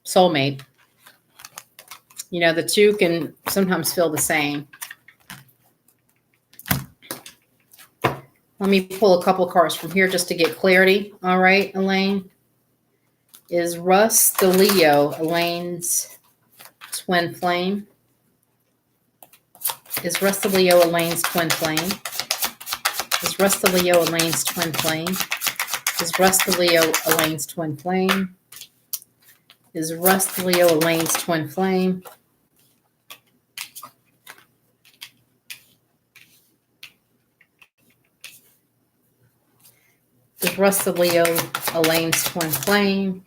soulmate. You know, the two can sometimes feel the same. Let me pull a couple of cards from here just to get clarity. All right, Elaine. Is Russ the Leo Elaine's twin flame? Is Russ the Leo Elaine's twin flame? Is Russ the Leo Elaine's twin flame? Is Russ the Leo Elaine's twin flame? Is Russ the Leo Elaine's twin flame? Is Russ the Leo Elaine's twin flame?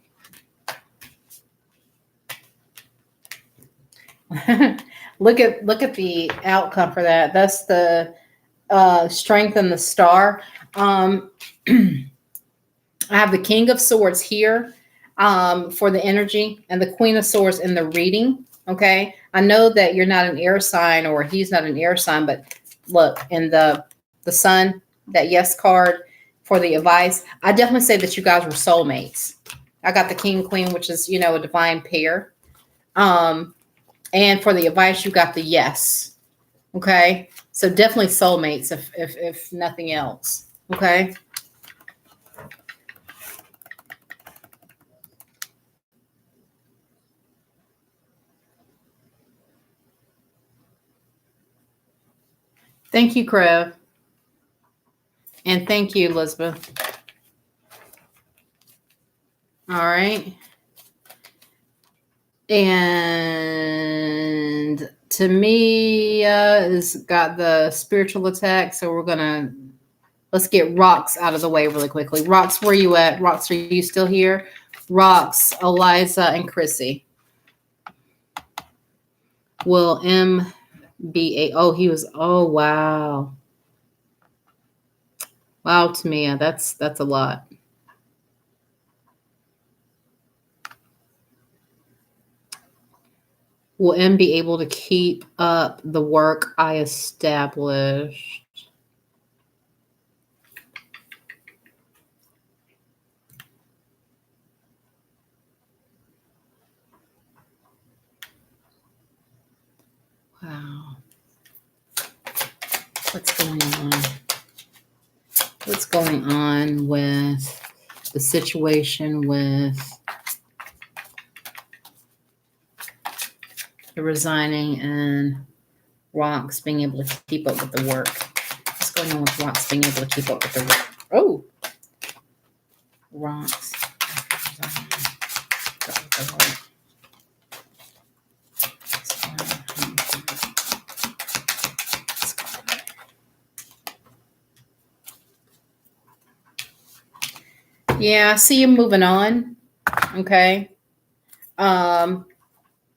Look at the outcome for that. That's the strength and the star. I have the King of Swords here for the energy and the Queen of Swords in the reading. Okay. I know that you're not an air sign or he's not an air sign, but look, in the sun, that yes card for the advice, I definitely say that you guys were soulmates. I got the King and Queen, which is, you know, a divine pair. And for the advice, you got the yes. Okay. So definitely soulmates if nothing else. Okay. Thank you, Krev. And thank you, Elizabeth. All right. And Tamia has got the spiritual attack. So let's get Rocks out of the way really quickly. Rocks, where you at? Rocks, are you still here? Rocks, Eliza, and Chrissy. Will M be wow. Wow, Tamia, that's a lot. Will M be able to keep up the work I established? Wow. What's going on? What's going on with the situation with the resigning and Rocks being able to keep up with the work? What's going on with Rocks being able to keep up with the work? Oh, Rocks. Yeah, I see you moving on. Okay.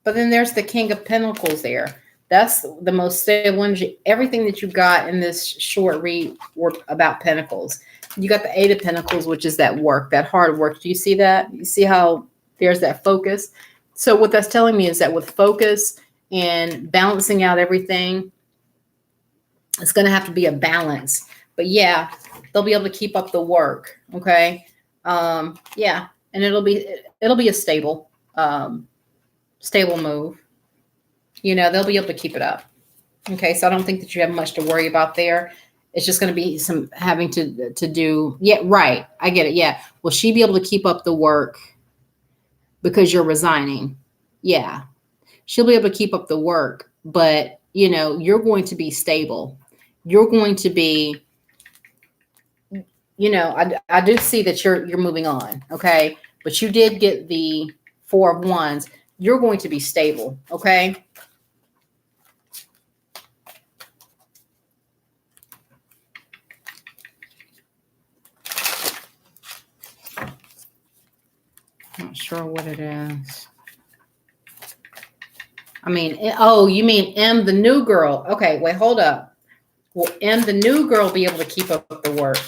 But then there's the King of Pentacles there. That's the most stable energy. Everything that you got in this short read were about Pentacles. You got the Eight of Pentacles, which is that work, that hard work. Do you see that? You see how there's that focus? So what that's telling me is that with focus and balancing out everything, it's going to have to be a balance. But yeah, they'll be able to keep up the work. Okay. Yeah. And it'll be a stable, stable move. You know, they'll be able to keep it up. Okay. So I don't think that you have much to worry about there. It's just going to be some having to do. Yeah. Right. I get it. Yeah. Will she be able to keep up the work because you're resigning? Yeah. She'll be able to keep up the work, but you know, you're going to be stable. You're going to be, you know, I do see that you're moving on. Okay. But you did get the Four of Wands. You're going to be stable. Okay. Not sure what it is. I mean, oh, you mean M, the new girl. Okay, wait, hold up. Will M, the new girl, be able to keep up with the work?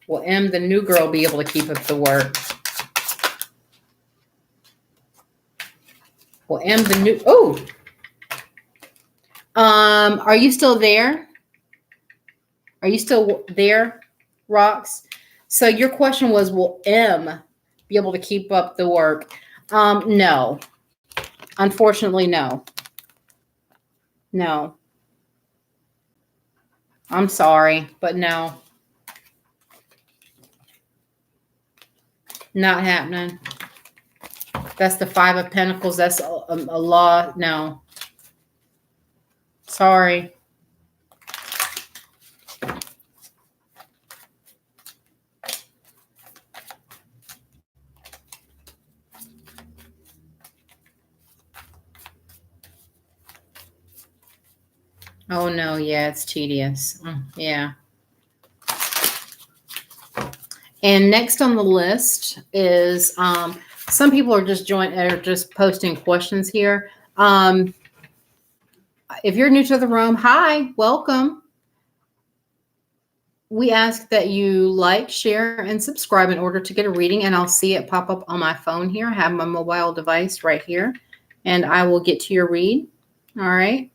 Will M, the new girl, be able to keep up the work? Will M, the new, oh. Are you still there? Are you still there, Rocks? So your question was, will M be able to keep up the work? No. Unfortunately, no. No. I'm sorry, but no. Not happening. That's the Five of Pentacles. That's a law. No. Sorry. Oh, no. Yeah, it's tedious. Yeah. And next on the list is some people are just posting questions here. If you're new to the room, hi, welcome. We ask that you like, share, and subscribe in order to get a reading, and I'll see it pop up on my phone here. I have my mobile device right here, and I will get to your read. All right.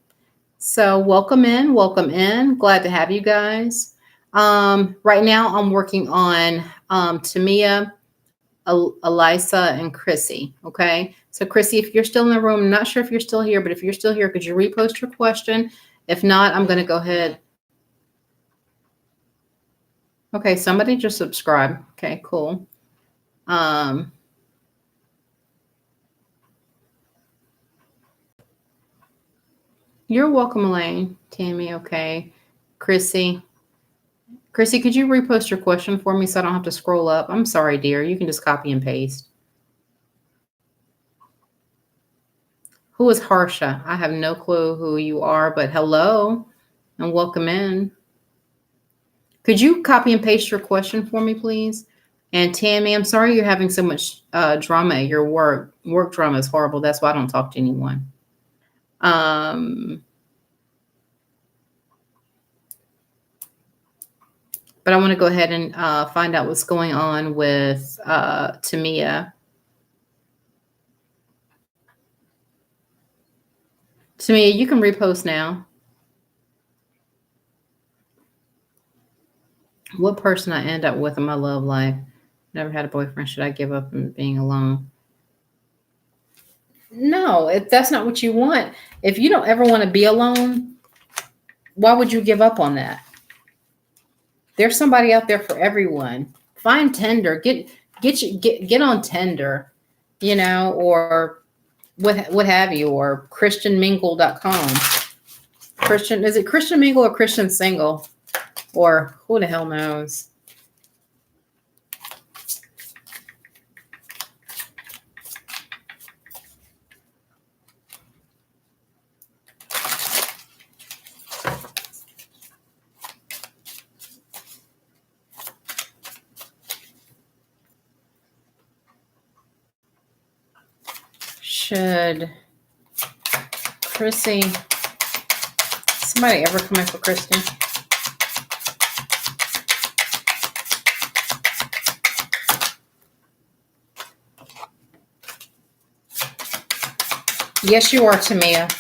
So welcome in. Welcome in. Glad to have you guys. Right now, I'm working on Tamia, Elisa, and Chrissy. Okay. So Chrissy, if you're still in the room, I'm not sure if you're still here, but if you're still here, could you repost your question? If not, I'm going to go ahead. Okay. Somebody just subscribe. Okay, cool. You're welcome, Elaine. Tammy. Okay. Chrissy, could you repost your question for me so I don't have to scroll up? I'm sorry, dear. You can just copy and paste. Who is Harsha? I have no clue who you are, but hello and welcome in. Could you copy and paste your question for me, please? And Tammy, I'm sorry you're having so much drama at your work. Work drama is horrible. That's why I don't talk to anyone. But I want to go ahead and find out what's going on with Tamia. Tamia, you can repost now. What person I end up with in my love life? Never had a boyfriend. Should I give up on being alone? No, if that's not what you want. If you don't ever want to be alone, why would you give up on that? There's somebody out there for everyone. Find Tinder. Get on Tinder, you know, or what have you, or christianmingle.com. Is it Christian Mingle or Christian Single? Or who the hell knows? should Chrissy, somebody ever come in for Christy? Yes, you are, Tamia.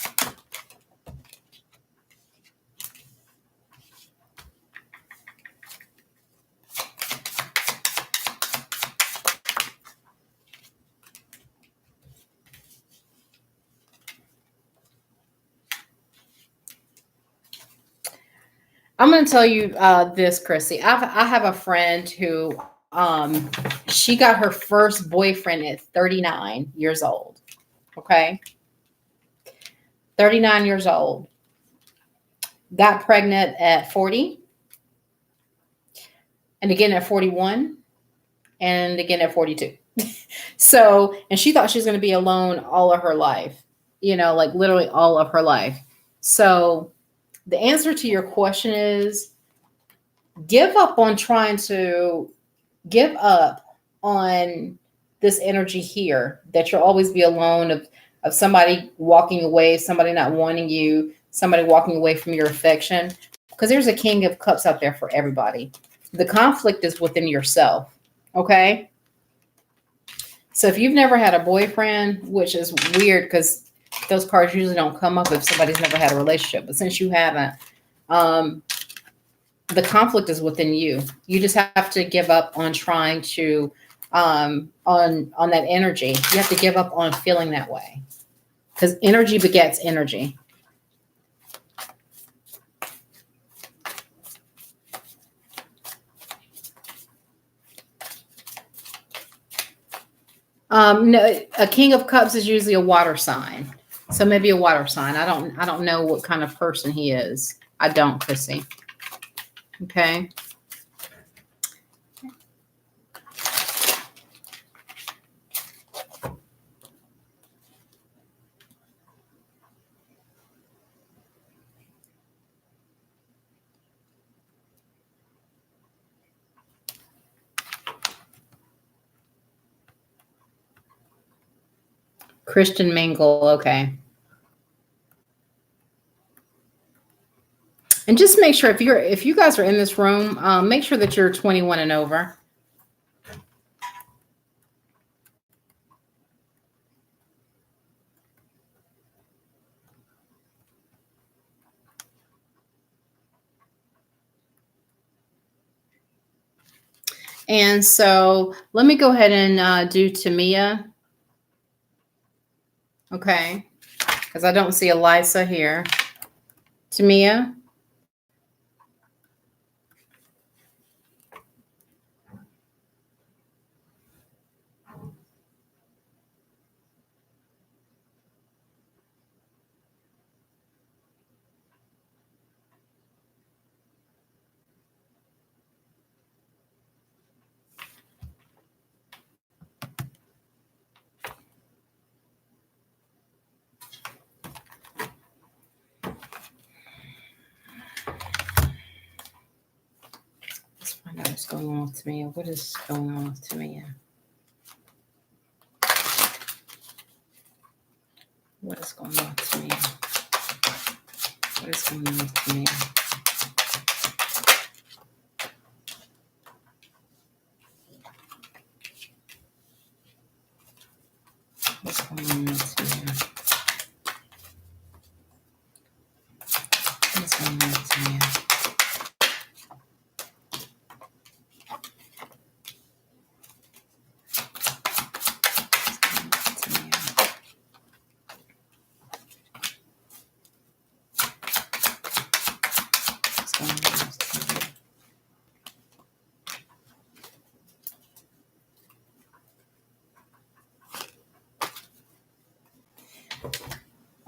I'm going to tell you this, Chrissy. I have a friend who she got her first boyfriend at 39 years old. Okay. 39 years old. Got pregnant at 40. And again at 41. And again at 42. So, and she thought she was going to be alone all of her life. You know, like literally all of her life. So the answer to your question is give up on trying to give up on this energy here that you'll always be alone, of somebody walking away, somebody not wanting you, somebody walking away from your affection, because there's a King of Cups out there for everybody. The conflict is within yourself. Okay. So if you've never had a boyfriend, which is weird because those cards usually don't come up if somebody's never had a relationship, but since you haven't, the conflict is within you. You just have to give up on trying to on that energy. You have to give up on feeling that way, because energy begets energy. No, a King of Cups is usually a water sign. So maybe a water sign. I don't know what kind of person he is. I don't, Chrissy. Okay. Christian Mingle. Okay. And just make sure if you guys are in this room, make sure that you're 21 and over. And so let me go ahead and do Tamia. Okay. Because I don't see Eliza here. Tamia. Let's find out what's going on with Tamia. What is going on with Tamia? What is going on with Tamia? What is going on with Tamia? What's going on with Tamia? What's going on with Tamia?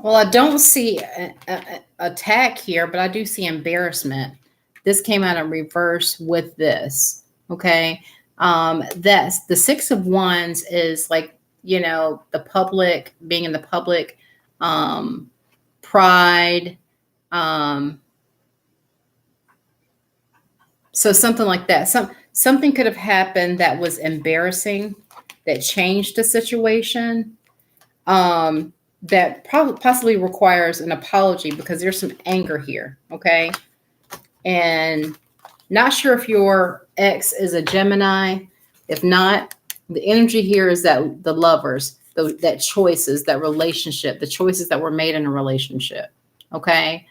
Well, I don't see attack here, but I do see embarrassment. This came out in reverse with this. Okay. That's the Six of Wands is like, you know, the public, being in the public, pride. So something like that. Something could have happened that was embarrassing, that changed the situation. that possibly requires an apology because there's some anger here. Okay. And not sure if your ex is a Gemini. If not, the energy here is that the lovers, that choices, that relationship, the choices that were made in a relationship. Okay.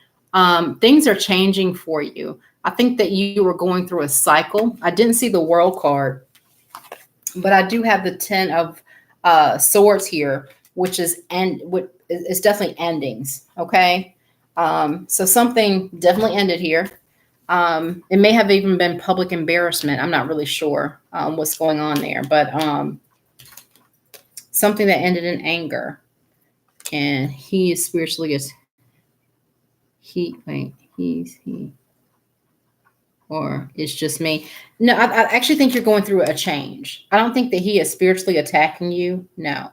Things are changing for you. I think that you were going through a cycle. I didn't see the World card, but I do have the 10 of swords here, which is it's definitely endings. Okay. So something definitely ended here. It may have even been public embarrassment. I'm not really sure what's going on there, but something that ended in anger. And he is spiritually he, or it's just me. No, I actually think you're going through a change. I don't think that he is spiritually attacking you. No,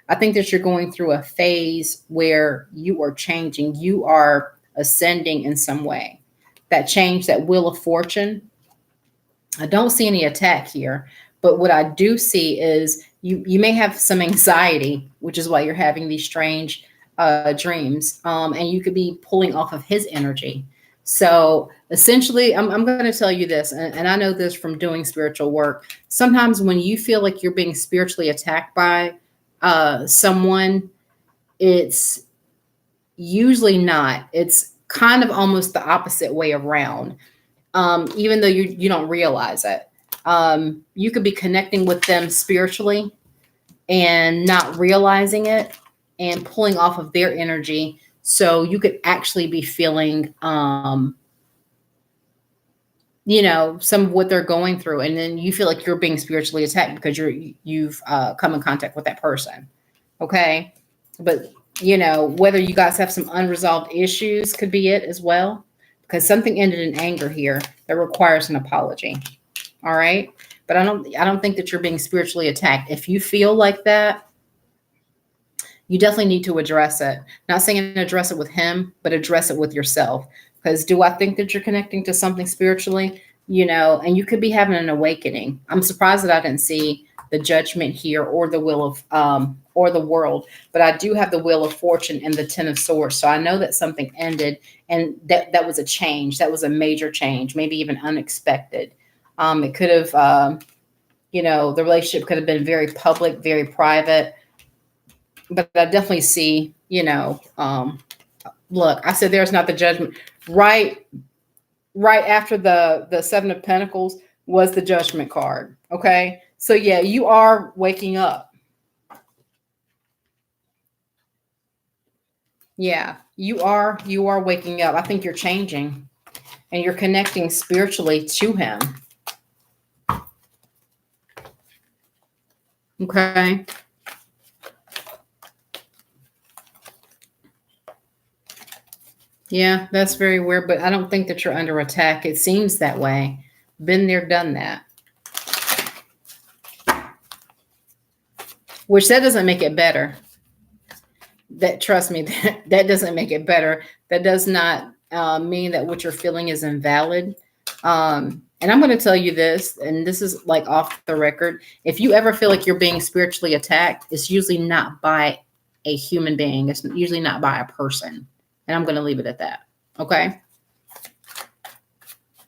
I think that you're going through a phase where you are changing. You are ascending in some way. That change, that wheel of fortune. I don't see any attack here, but what I do see is you may have some anxiety, which is why you're having these strange dreams, and you could be pulling off of his energy. So essentially, I'm going to tell you this, and I know this from doing spiritual work. Sometimes when you feel like you're being spiritually attacked by someone, it's usually not. It's kind of almost the opposite way around, even though you don't realize it. You could be connecting with them spiritually and not realizing it and pulling off of their energy. So you could actually be feeling, some of what they're going through. And then you feel like you're being spiritually attacked because you've come in contact with that person. Okay. But, whether you guys have some unresolved issues could be it as well, because something ended in anger here that requires an apology. All right. But I don't think that you're being spiritually attacked. If you feel like that, you definitely need to address it. Not saying address it with him, but address it with yourself. Because do I think that you're connecting to something spiritually? And you could be having an awakening. I'm surprised that I didn't see the judgment here or the wheel of or the world, but I do have the wheel of fortune and the 10 of swords. So I know that something ended, and that was a change. That was a major change, maybe even unexpected. It could have, the relationship could have been very public, very private, but I definitely see, look, I said, there's not the judgment. Right after the 7 of Pentacles was the judgment card. Okay. So yeah, you are waking up. Yeah, you are waking up. I think you're changing and you're connecting spiritually to him. Okay. Yeah, that's very weird, but I don't think that you're under attack. It seems that way. Been there, done that. Which that doesn't make it better. That, trust me, that doesn't make it better. That does not mean that what you're feeling is invalid. And I'm going to tell you this, and this is like off the record. If you ever feel like you're being spiritually attacked, it's usually not by a human being. It's usually not by a person. And I'm going to leave it at that. Okay.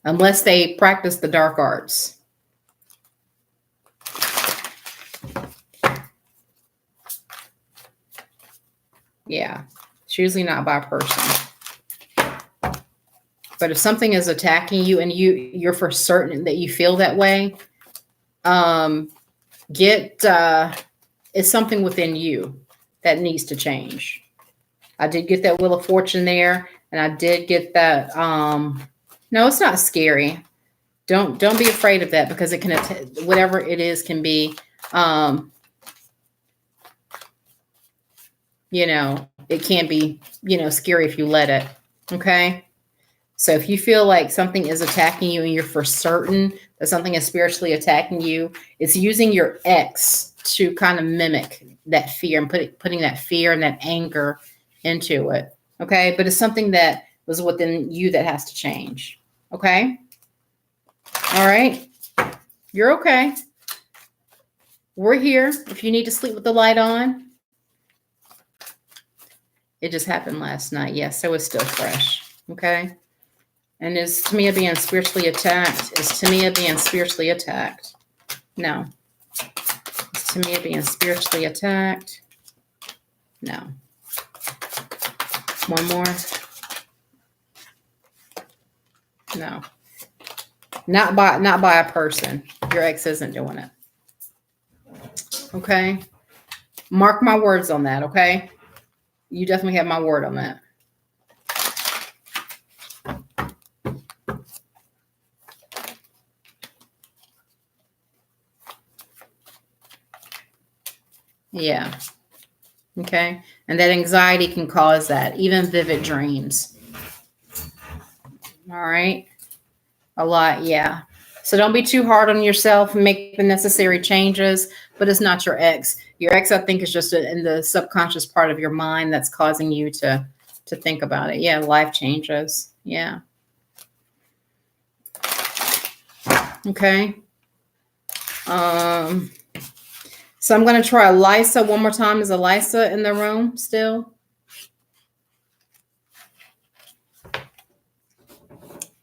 Unless they practice the dark arts. Yeah. It's usually not by a person. But if something is attacking you and you're for certain that you feel that way, it's something within you that needs to change. I did get that Wheel of Fortune there, and I did get that. No, it's not scary. Don't be afraid of that, because it can, whatever it is, can be, it can be, scary if you let it. Okay. So if you feel like something is attacking you and you're for certain that something is spiritually attacking you, it's using your ex to kind of mimic that fear and putting that fear and that anger into it. Okay. But it's something that was within you that has to change. Okay. All right. You're okay. We're here. If you need to sleep with the light on, It just happened last night. Yes, so it's still fresh. Okay. And is Tamia being spiritually attacked? Is Tamia being spiritually attacked? No. Is Tamia being spiritually attacked? No. One more. No. Not by a person. Your ex isn't doing it. Okay. Mark my words on that, okay? You definitely have my word on that. Yeah. Okay. And that anxiety can cause that, even vivid dreams. All right. A lot. Yeah. So don't be too hard on yourself. Make the necessary changes, but it's not your ex. Your ex, I think, is just in the subconscious part of your mind that's causing you to think about it. Yeah. Life changes. Yeah. Okay. So I'm going to try Lisa one more time. Is Elisa in the room still?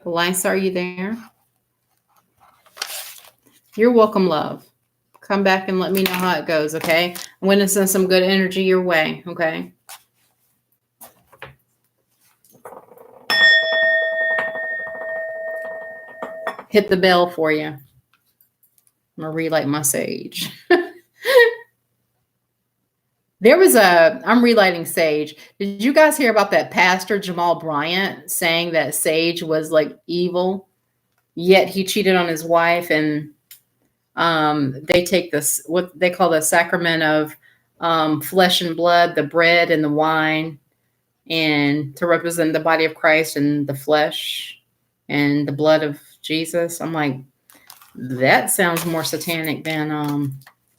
Lisa, are you there? You're welcome, love. Come back and let me know how it goes, okay? I'm going to send some good energy your way, okay? Hit the bell for you. I'm going to relight my sage. I'm relighting sage. Did you guys hear about that pastor, Jamal Bryant, saying that sage was like evil, yet he cheated on his wife, and they take this, what they call the sacrament of flesh and blood, the bread and the wine, and to represent the body of Christ and the flesh and the blood of Jesus. I'm like, that sounds more satanic than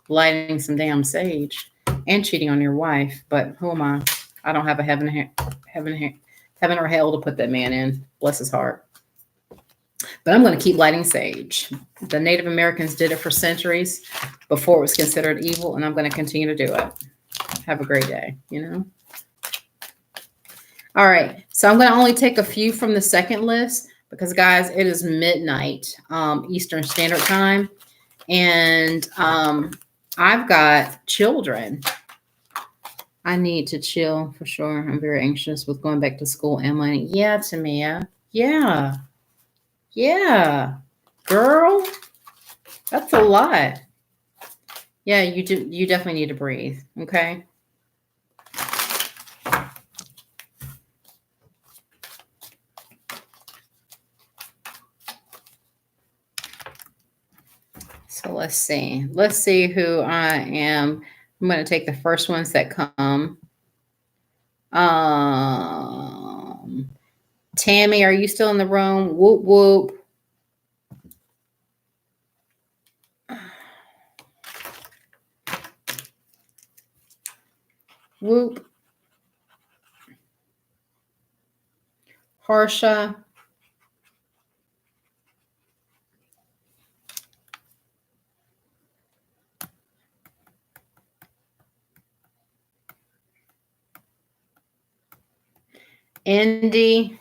lighting some damn sage and cheating on your wife. But who am I? I don't have a heaven or hell to put that man in. Bless his heart. But I'm going to keep lighting sage. The Native Americans did it for centuries before it was considered evil, and I'm going to continue to do it. Have a great day, All right. So I'm going to only take a few from the second list because, guys, it is midnight Eastern Standard Time. And I've got children. I need to chill for sure. I'm very anxious with going back to school and money. Yeah, Tamia. Yeah. Yeah. Girl, that's a lot. Yeah, you do. You definitely need to breathe. Okay. So let's see. Let's see who I am. I'm going to take the first ones that come. Tammy, are you still in the room? Whoop, whoop. Whoop. Harsha. Indy.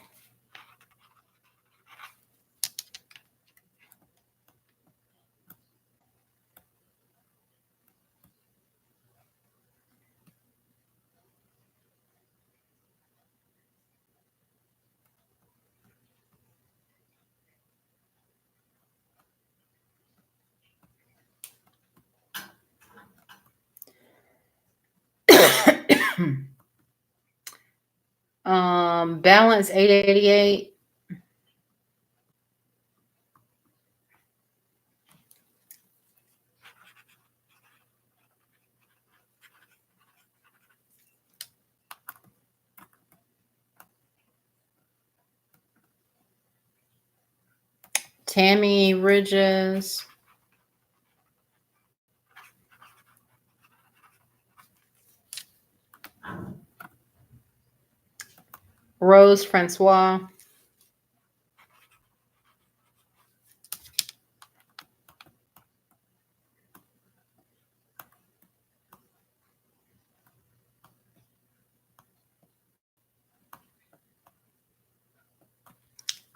Balance 888. Tammy Ridges. Rose Francois.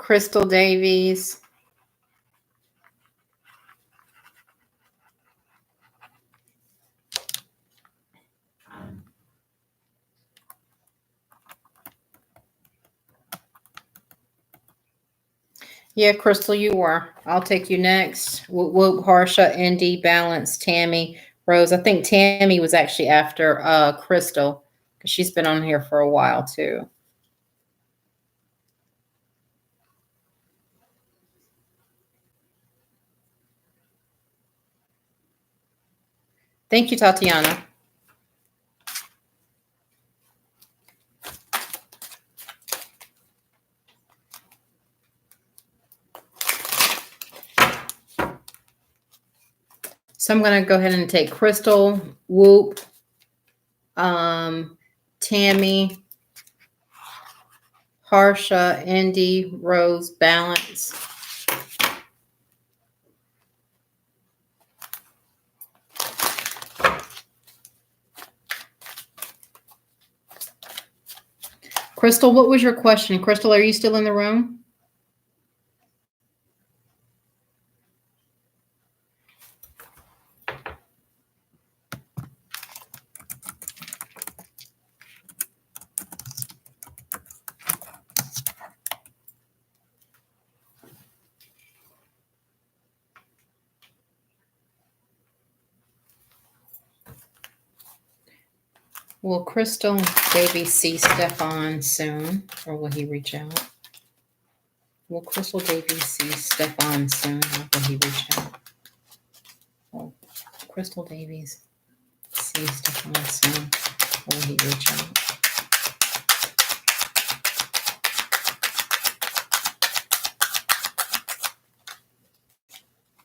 Crystal Davies. Yeah, Crystal, you are. I'll take you next. Whoop, whoop, Harsha, Indy, Balance, Tammy, Rose. I think Tammy was actually after Crystal because she's been on here for a while too. Thank you, Tatiana. So I'm going to go ahead and take Crystal, Whoop, Tammy, Harsha, Indy, Rose, Balance. Crystal, what was your question? Crystal, are you still in the room? Will Crystal Davy see Stefan soon, or will he reach out? Will Crystal Davy see Stefan soon, or will he reach out? Will Crystal Davies see Stefan soon, or will he reach out?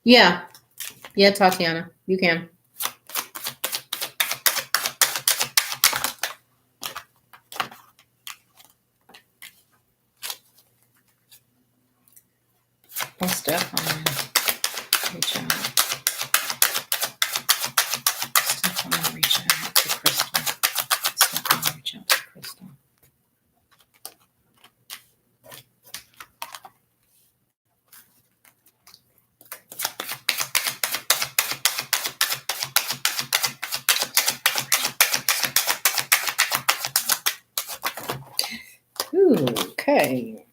Yeah. Yeah, Tatiana, you can. Will Stefan reach out? Stefan reach out to Crystal. Stefan reach out to Crystal. Ooh, okay.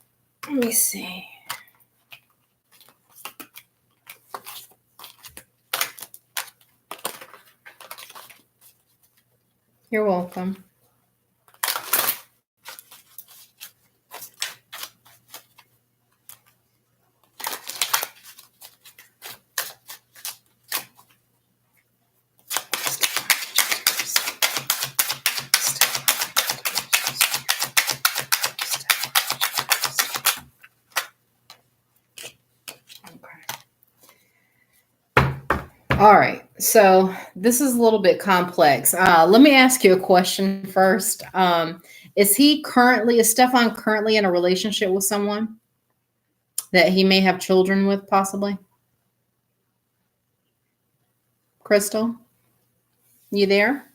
Let me see. You're welcome. All right, so this is a little bit complex. Let me ask you a question first. Is Stefan currently in a relationship with someone that he may have children with, possibly? Crystal, you there?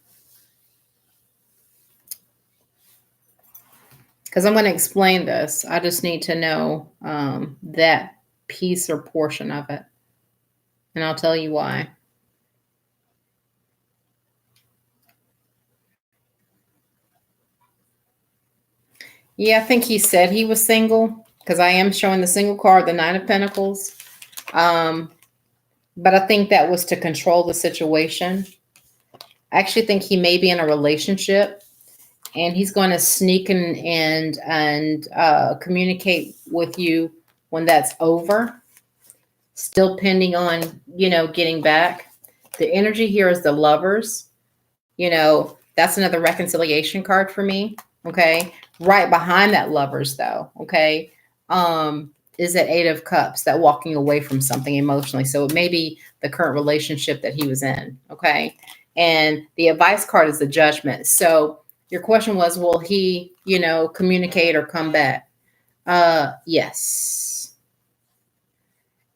Because I'm going to explain this. I just need to know that piece or portion of it, and I'll tell you why. Yeah, I think he said he was single because I am showing the single card, the Nine of Pentacles. But I think that was to control the situation. I actually think he may be in a relationship and he's going to sneak and communicate with you when that's over. Still pending on, getting back. The energy here is the Lovers. That's another reconciliation card for me. Okay. Right behind that Lovers, though. Okay. Is that Eight of Cups, that walking away from something emotionally. So it may be the current relationship that he was in. Okay. And the advice card is the Judgment. So your question was, will he, communicate or come back? Yes.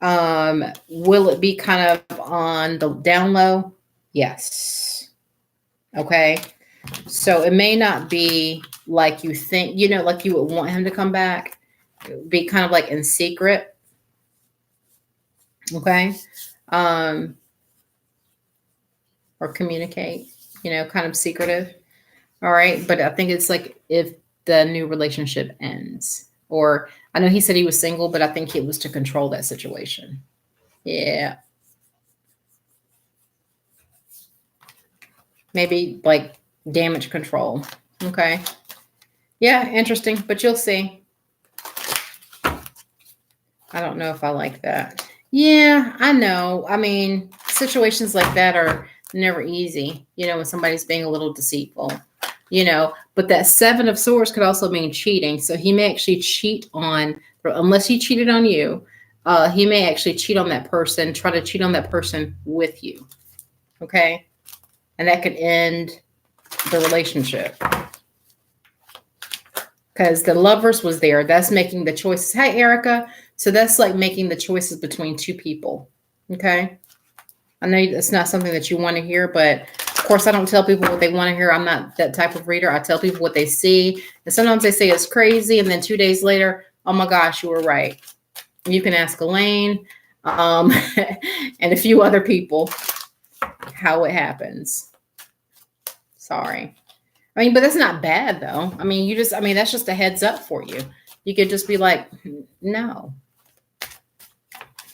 Will it be kind of on the down low? Yes. Okay. So it may not be like you think, like you would want him to come back. be kind of like in secret. Okay. Um, or communicate, kind of secretive. All right. But I think it's like if the new relationship ends, or I know he said he was single, but I think it was to control that situation. Yeah. Maybe like damage control. Okay. Yeah. Interesting. But you'll see. I don't know if I like that. Yeah, I know. I mean, situations like that are never easy, when somebody's being a little deceitful, but that Seven of Swords could also mean cheating. So he may actually cheat on, unless he cheated on you, he may actually cheat on that person, try to cheat on that person with you. Okay. And that could end the relationship. Because the Lovers was there. That's making the choices. Hi, Erica. So that's like making the choices between two people. Okay. I know it's not something that you want to hear, but of course, I don't tell people what they want to hear. I'm not that type of reader. I tell people what they see. And sometimes they say it's crazy. And then 2 days later, oh my gosh, you were right. You can ask Elaine and a few other people how it happens. Sorry. I mean, but that's not bad though. I mean, that's just a heads up for you. You could just be like, no.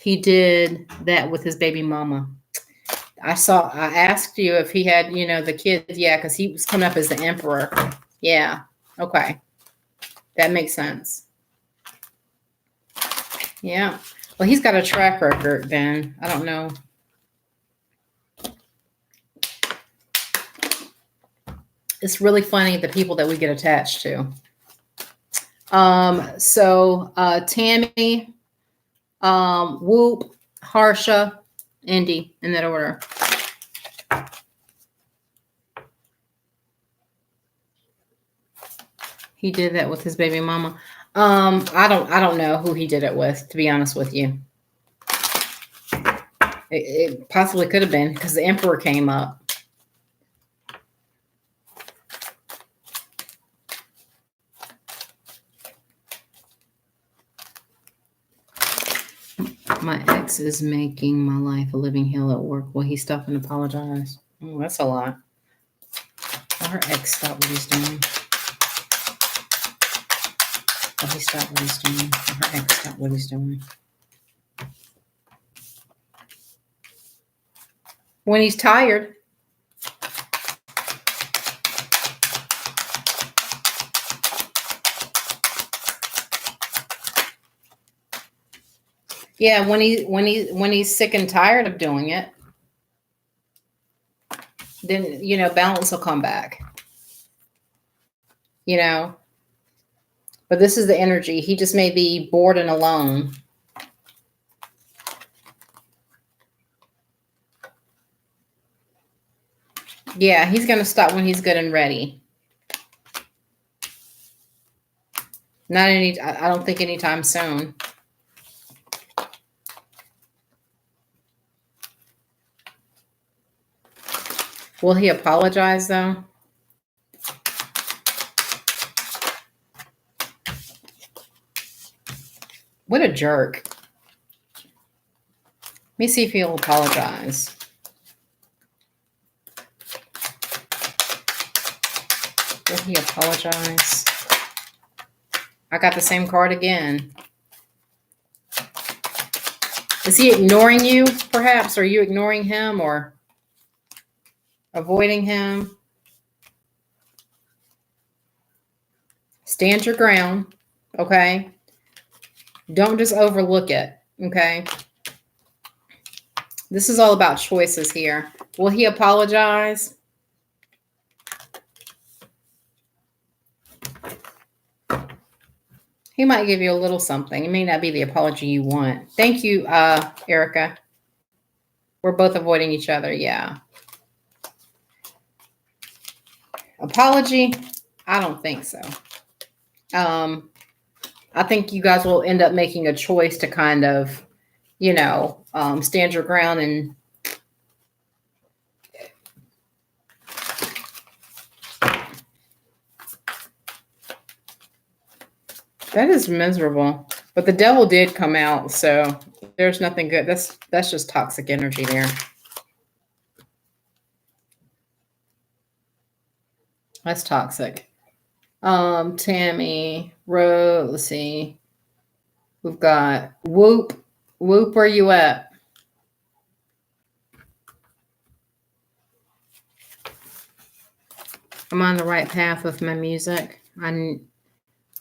He did that with his baby mama. I asked you if he had, the kids. Yeah, because he was coming up as the emperor. Yeah. Okay. That makes sense. Yeah. Well, he's got a track record then. I don't know. It's really funny the people that we get attached to. So Tammy, Whoop, Harsha, Indy, in that order. He did that with his baby mama. I don't know who he did it with, to be honest with you. It possibly could have been because the emperor came up. My ex is making my life a living hell at work. Will he stop and apologize? Oh, that's a lot. Will her ex stop what he's doing? Will he stop what he's doing? Will her ex stop what he's doing? When he's tired. Yeah, when he's sick and tired of doing it, then balance will come back. But this is the energy. He just may be bored and alone. Yeah, he's going to stop when he's good and ready. I don't think anytime soon. Will he apologize though? What a jerk. Let me see if he'll apologize. Will he apologize? I got the same card again. Is he ignoring you, perhaps? Are you ignoring him or avoiding him? Stand your ground, okay? Don't just overlook it, okay? This is all about choices here. Will he apologize? He might give you a little something. It may not be the apology you want. Thank you, Erica. We're both avoiding each other. Yeah. Apology? I don't think so. I think you guys will end up making a choice to kind of, stand your ground and That is miserable. But the devil did come out, so there's nothing good. That's just toxic energy there. That's toxic. Tammy, Rose, let's see. We've got Whoop. Whoop, where you at? I'm on the right path with my music.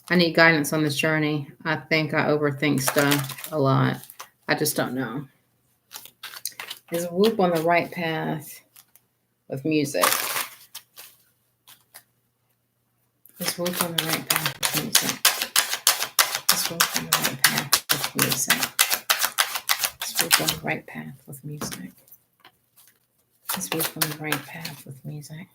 I need guidance on this journey. I think I overthink stuff a lot. I just don't know. Is Whoop on the right path with music? Is Whoop on the right path with music? Is Whoop on the right path with music? Is Whoop on the right path with music? Is Whoop on the right path with music?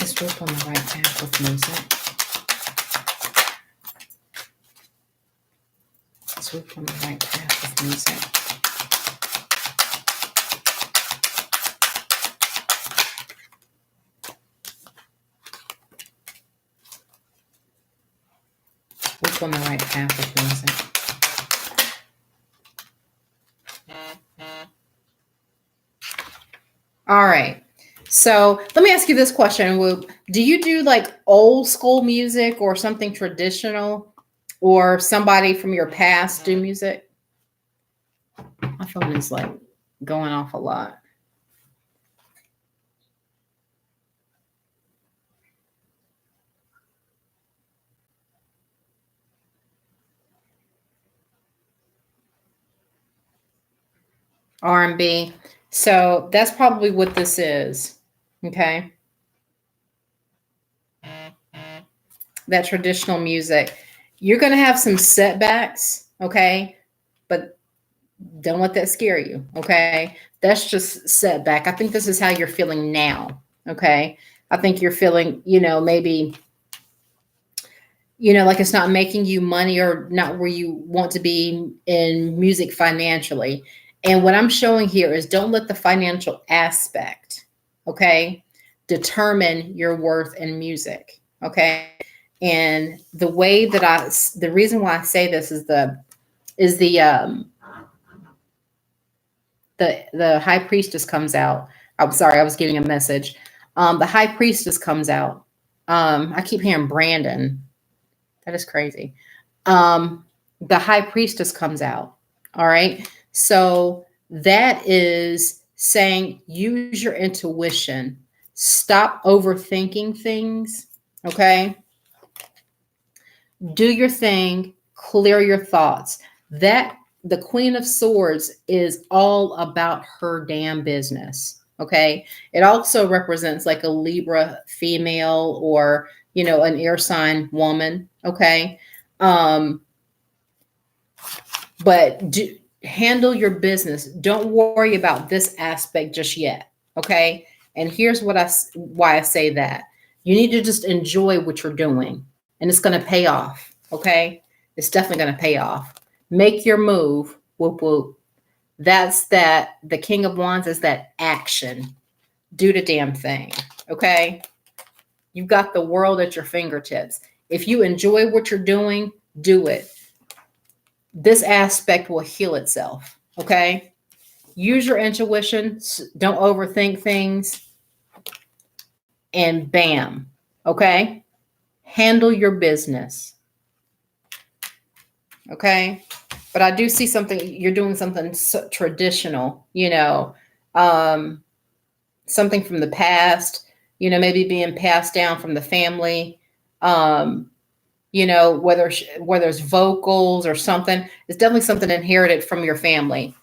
Is Whoop on the right path with music? Is Whoop on the right path with music? Whoop on the right path with music? All right. So let me ask you this question, Whoop. Do you do like old school music or something traditional, or somebody from your past do music? My phone is like going off a lot. R&B. So that's probably what this is. Okay. That traditional music. You're going to have some setbacks. Okay. But don't let that scare you. Okay. That's just setback. I think this is how you're feeling now. Okay. I think you're feeling, maybe, like it's not making you money or not where you want to be in music financially. And what I'm showing here is don't let the financial aspect, okay, determine your worth in music. Okay. And the way that the reason why I say this is the high priestess comes out. I'm sorry, I was getting a message. The high priestess comes out. I keep hearing Brandon. That is crazy. The high priestess comes out. All right. So that is saying use your intuition. Stop overthinking things. Okay. Do your thing. Clear your thoughts. That the Queen of Swords is all about her damn business. Okay. It also represents like a Libra female or, an air sign woman. Okay. But handle your business. Don't worry about this aspect just yet. Okay. And here's why I say that. You need to just enjoy what you're doing, and it's going to pay off. Okay. It's definitely going to pay off. Make your move. Whoop, whoop. That's that. The King of Wands is that action. Do the damn thing. Okay. You've got the world at your fingertips. If you enjoy what you're doing, do it. This aspect will heal itself. Okay. Use your intuition. Don't overthink things. And bam. Okay. Handle your business. Okay. But I do see something, you're doing something traditional, something from the past, maybe being passed down from the family. Whether it's vocals or something, it's definitely something inherited from your family.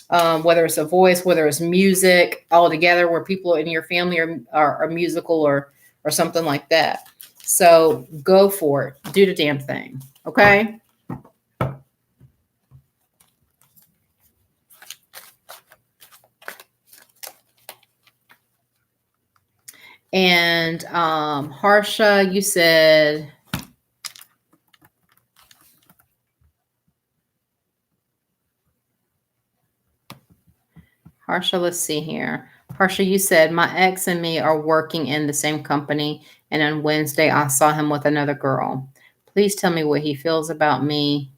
Whether it's a voice, whether it's music all together, where people in your family are musical or something like that. So go for it. Do the damn thing. Okay. And Harsha, you said Harsha, let's see here. Harsha, you said my ex and me are working in the same company, and on Wednesday I saw him with another girl. Please tell me what he feels about me,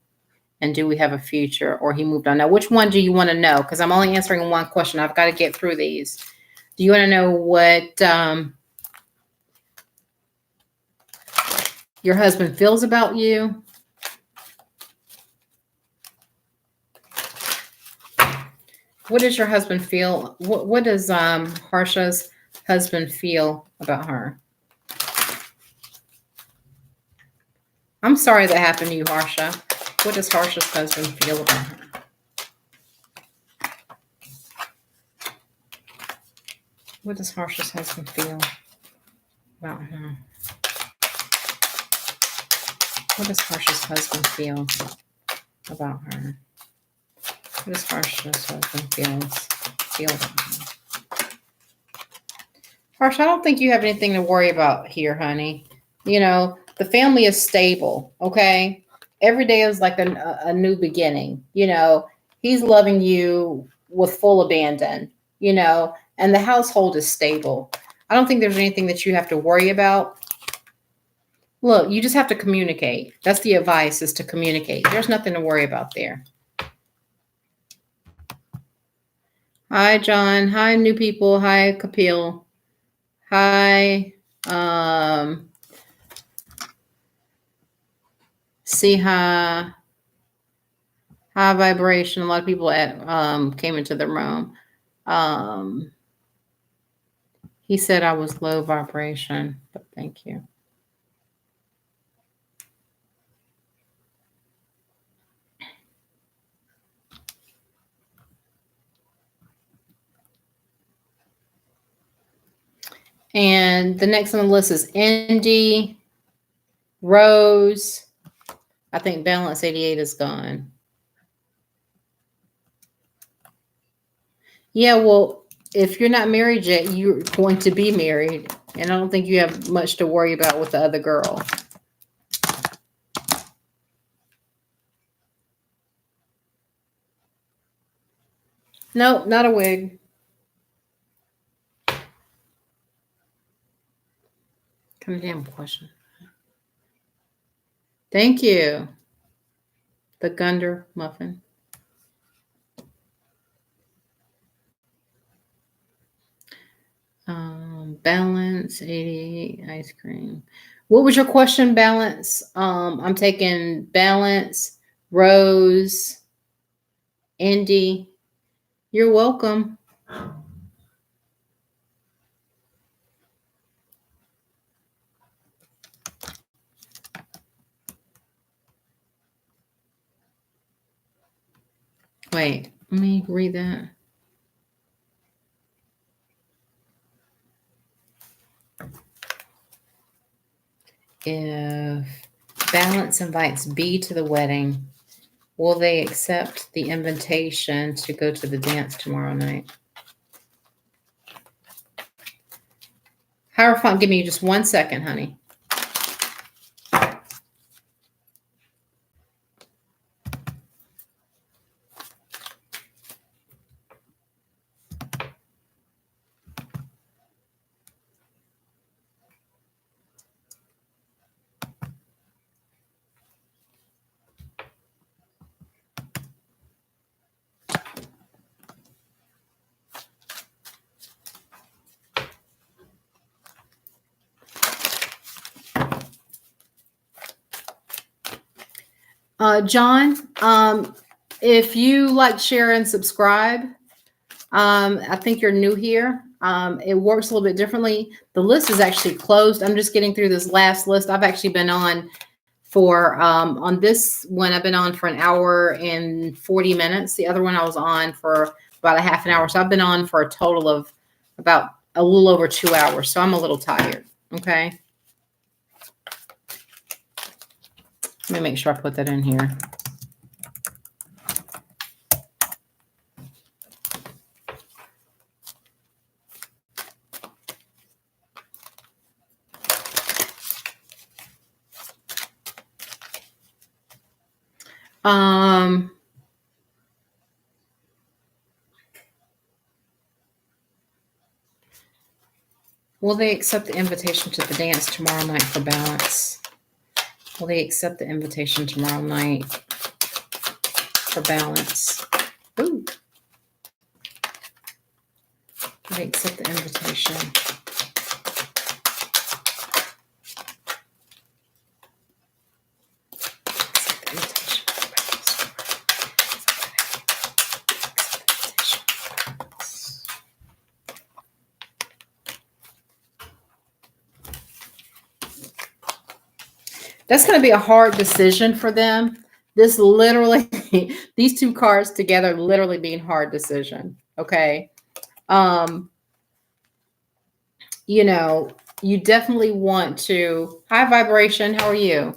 and do we have a future, or he moved on. Now, which one do you want to know? Because I'm only answering one question. I've got to get through these. Do you want to know what your husband feels about you? What does your husband feel? What does Harsha's husband feel about her? I'm sorry that happened to you, Harsha. What does Harsha's husband feel about her? What does Harsha's husband feel about her? What does Harsha's husband feel about her? What does Harsha's husband feel about her? Harsha, I don't think you have anything to worry about here, honey. You know, the family is stable, okay? Every day is like a new beginning. You know, he's loving you with full abandon, you know, and the household is stable. I don't think there's anything that you have to worry about. Look, you just have to communicate. That's the advice, is to communicate. There's nothing to worry about there. Hi, John. Hi, new people. Hi, Kapil. Hi, see high vibration. A lot of people came into the room. He said I was low vibration, but thank you. And the next on the list is Indy, Rose. I think Balance 88 is gone. Yeah, well, if you're not married yet, you're going to be married. And I don't think you have much to worry about with the other girl. Nope, not a wig. Kind of damn question. Thank you. The Gunder muffin. Balance 88 ice cream. What was your question, Balance? I'm taking Balance, Rose, Indy. You're welcome. Wait, let me read that. If Balance invites B to the wedding, will they accept the invitation to go to the dance tomorrow night? Hierophant, give me just 1 second, honey. John, if you like, share, and subscribe, I think you're new here. It works a little bit differently. The list is actually closed. I'm just getting through this last list. I've actually been on for, on this one, I've been on for an hour and 40 minutes. The other one I was on for about a half an hour. So I've been on for a total of about a little over 2 hours. So I'm a little tired. Okay. Let me make sure I put that in here. Will they accept the invitation to the dance tomorrow night for balance? Will they accept the invitation tomorrow night for balance? Ooh. Will they accept the invitation? That's going to be a hard decision for them. This literally, these two cards together literally being hard decision. Okay. You know, you definitely want to, high vibration. How are you?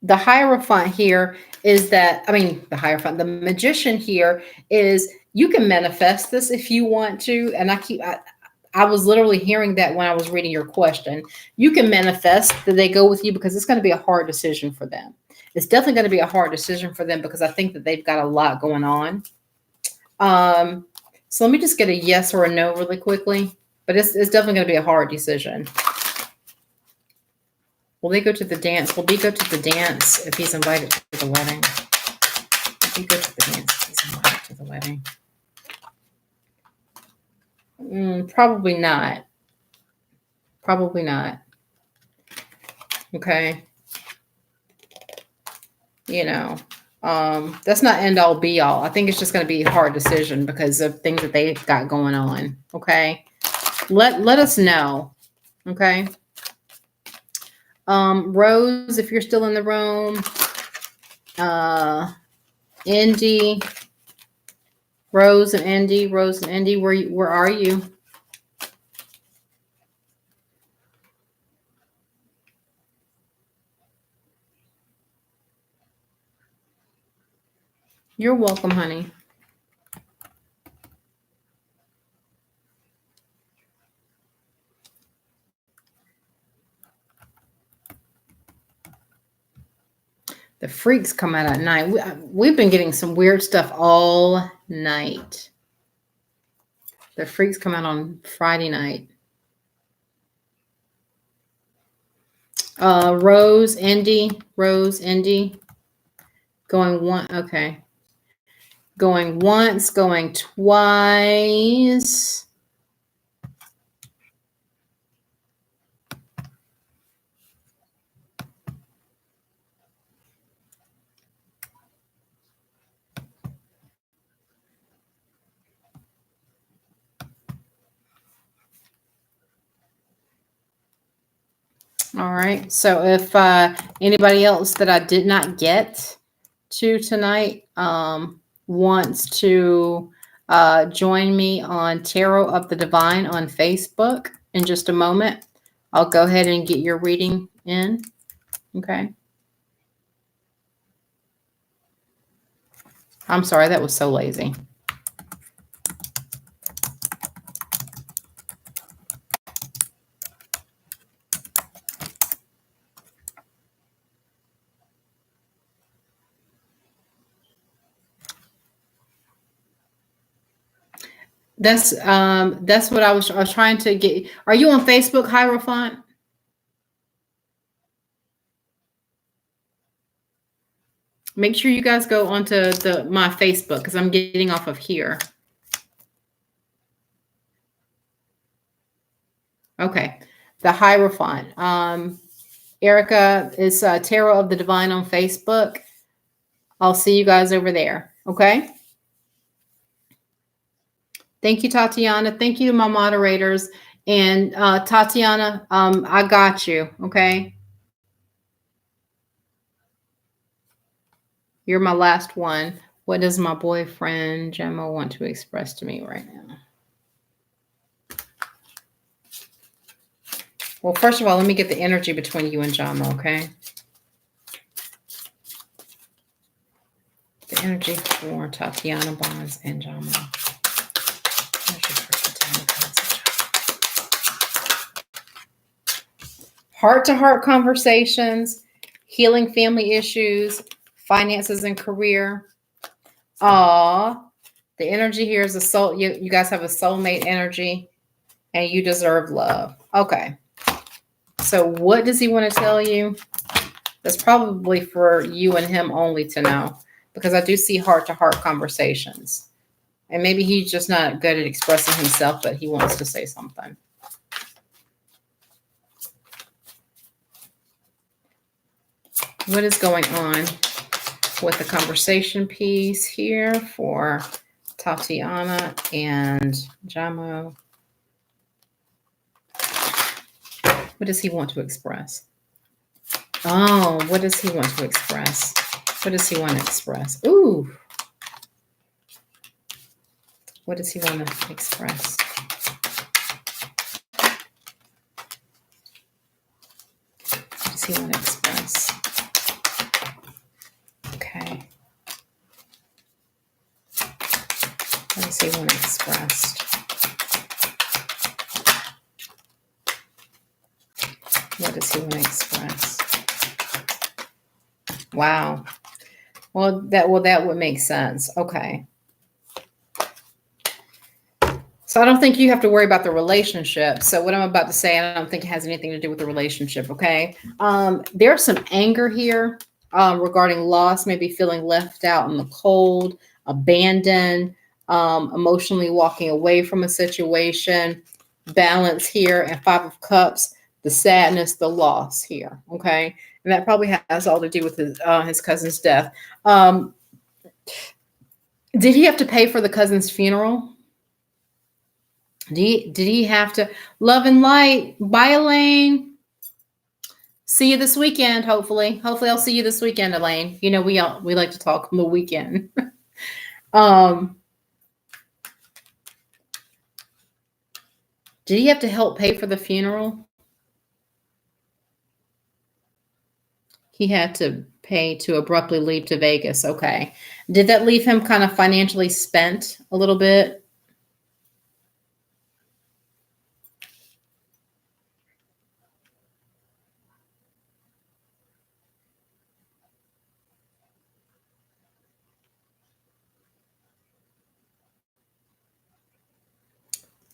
The Hierophant here is that, the Hierophant, the Magician here is you can manifest this if you want to. And I was literally hearing that when I was reading your question. You can manifest that they go with you because it's going to be a hard decision for them. It's definitely going to be a hard decision for them because I think that they've got a lot going on. So let me just get a yes or a no really quickly. But it's definitely going to be a hard decision. Will they go to the dance? Will he go to the dance if he's invited to the wedding? Will he go to the dance if he's invited to the wedding? Probably not. Probably not. Okay. You know, that's not end all be all. I think it's just going to be a hard decision because of things that they've got going on. Okay. Let us know. Okay. Rose, if you're still in the room, Indy, Rose and Indy, where are you? You're welcome, honey. The freaks come out at night. We've been getting some weird stuff all night. The freaks come out on Friday night. Rose, Indy. Going one. Okay. Going once, going twice. All right. So if anybody else that I did not get to tonight wants to join me on Tarot of the Divine on Facebook in just a moment, I'll go ahead and get your reading in. Okay. I'm sorry, that was so lazy. That's what I was trying to get. Are you on Facebook, Hierophant? Make sure you guys go onto my Facebook because I'm getting off of here. Okay. The Hierophant. Erica is Tarot of the Divine on Facebook. I'll see you guys over there. Okay. Thank you, Tatiana. Thank you to my moderators. And Tatiana, I got you. Okay. You're my last one. What does my boyfriend, Gemma, want to express to me right now? Well, first of all, let me get the energy between you and Gemma, okay? The energy for Tatiana Bonds and Gemma. Heart-to-heart conversations, healing family issues, finances and career. Aw, the energy here is a soul. You guys have a soulmate energy and you deserve love. Okay. So what does he want to tell you? That's probably for you and him only to know, because I do see heart-to-heart conversations. And maybe he's just not good at expressing himself, but he wants to say something. What is going on with the conversation piece here for Tatiana and Jamo? What does he want to express? Oh, what does he want to express? What does he want to express? Ooh. What does he want to express? What does he want to express? Okay. What does he want to express? What does he want to express? Wow. Well, that would make sense. Okay. So I don't think you have to worry about the relationship. So what I'm about to say, I don't think it has anything to do with the relationship. Okay. There's some anger here regarding loss, maybe feeling left out in the cold, abandoned, emotionally walking away from a situation, balance here, and 5 of Cups, the sadness, the loss here. Okay. And that probably has all to do with his cousin's death. Did he have to pay for the cousin's funeral? Did he have to? Love and light. Bye, Elaine. See you this weekend, hopefully. Hopefully I'll see you this weekend, Elaine. You know, we like to talk on the weekend. Did he have to help pay for the funeral? He had to pay to abruptly leave to Vegas. Okay. Did that leave him kind of financially spent a little bit?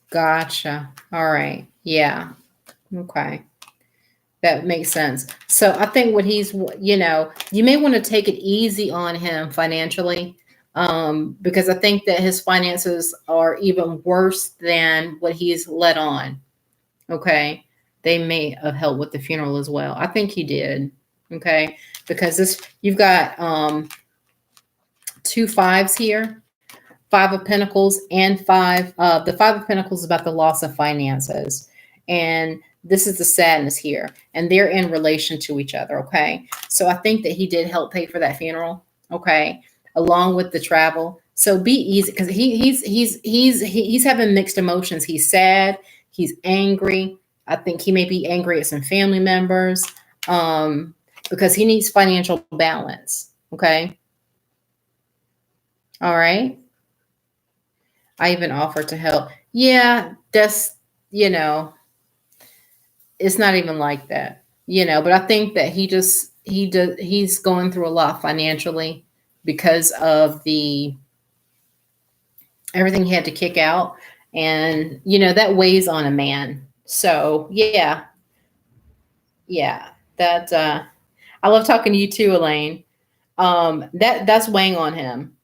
Gotcha. All right. Yeah. Okay. That makes sense. So I think what he's, you may want to take it easy on him financially, because I think that his finances are even worse than what he's let on. Okay. They may have helped with the funeral as well. I think he did. Okay. Because you've got 2 5s here. 5 of Pentacles and the 5 of Pentacles is about the loss of finances. And this is the sadness here. And they're in relation to each other. Okay. So I think that he did help pay for that funeral. Okay. Along with the travel. So be easy, because he's having mixed emotions. He's sad. He's angry. I think he may be angry at some family members because he needs financial balance. Okay. All right. I even offered to help. Yeah, that's, it's not even like that, but I think that he's going through a lot financially because of everything he had to kick out. And, that weighs on a man. So yeah, that, I love talking to you too, Elaine. That's weighing on him.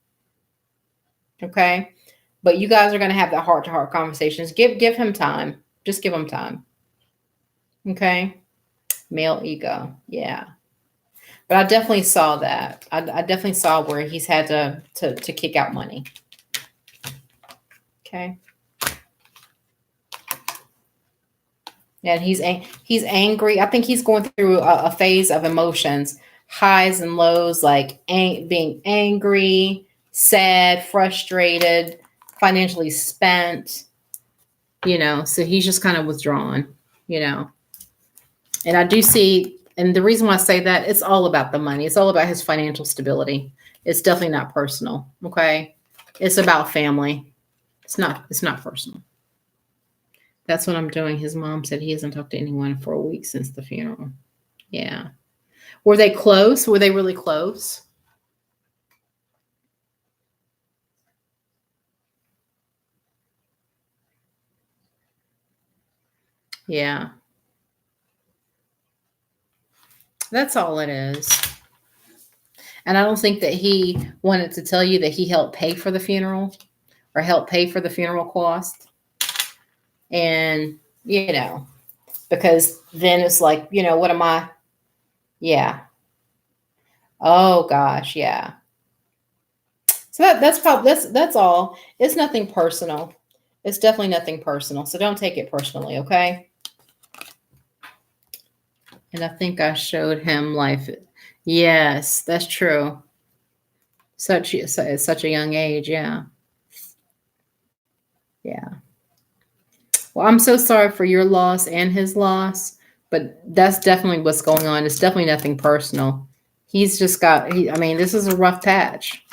Okay. But you guys are going to have that heart-to-heart conversations. Give him time. Just give him time. Okay. Male ego. Yeah. But I definitely saw that. I definitely saw where he's had to kick out money. Okay. And he's angry. I think he's going through a phase of emotions, highs and lows, like being angry, sad, frustrated, financially spent, so he's just kind of withdrawn, and I do see, and the reason why I say that, it's all about the money. It's all about his financial stability. It's definitely not personal. Okay. It's about family. It's not personal. That's what I'm doing. His mom said he hasn't talked to anyone for a week since the funeral. Yeah. Were they close? Were they really close? Yeah. That's all it is. And I don't think that he wanted to tell you that he helped pay for the funeral or helped pay for the funeral cost. And, because then it's like, what am I? Yeah. Oh gosh, yeah. So that's probably that's all. It's nothing personal. It's definitely nothing personal. So don't take it personally, okay? And I think I showed him life. Yes, that's true. At such a young age, yeah. Yeah. Well, I'm so sorry for your loss and his loss, but that's definitely what's going on. It's definitely nothing personal. He's just I mean, this is a rough patch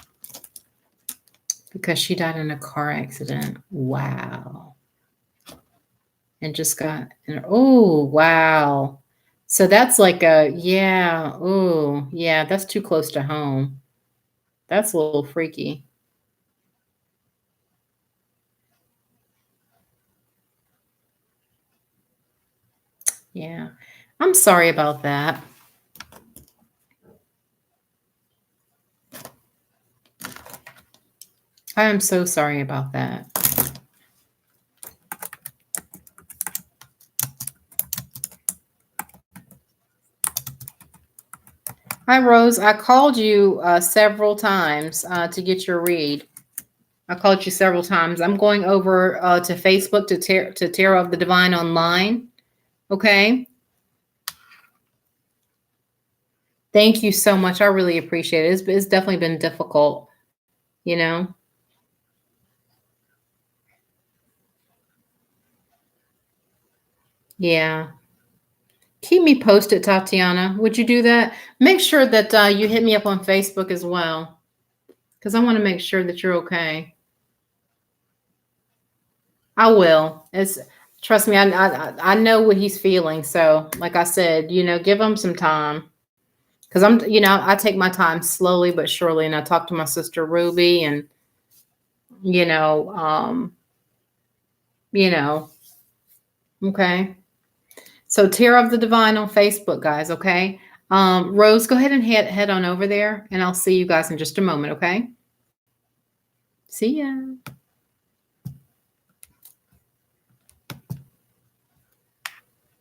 because she died in a car accident. Wow. And just oh, wow. So that's like oh, yeah, that's too close to home. That's a little freaky. Yeah. I'm sorry about that. I am so sorry about that. Hi, Rose. I called you several times to get your read. I called you several times. I'm going over to Facebook to Tarot of the Divine online. Okay. Thank you so much. I really appreciate it. It's definitely been difficult, you know? Yeah. Keep me posted, Tatiana. Would you do that? Make sure that you hit me up on Facebook as well, because I want to make sure that you're okay. I will. Trust me. I know what he's feeling. So, like I said, give him some time, because I take my time slowly but surely, and I talk to my sister Ruby, and you know, um, you know, okay. So, Tear of the Divine on Facebook, guys. Okay. Rose, go ahead and head on over there, and I'll see you guys in just a moment. Okay. See ya.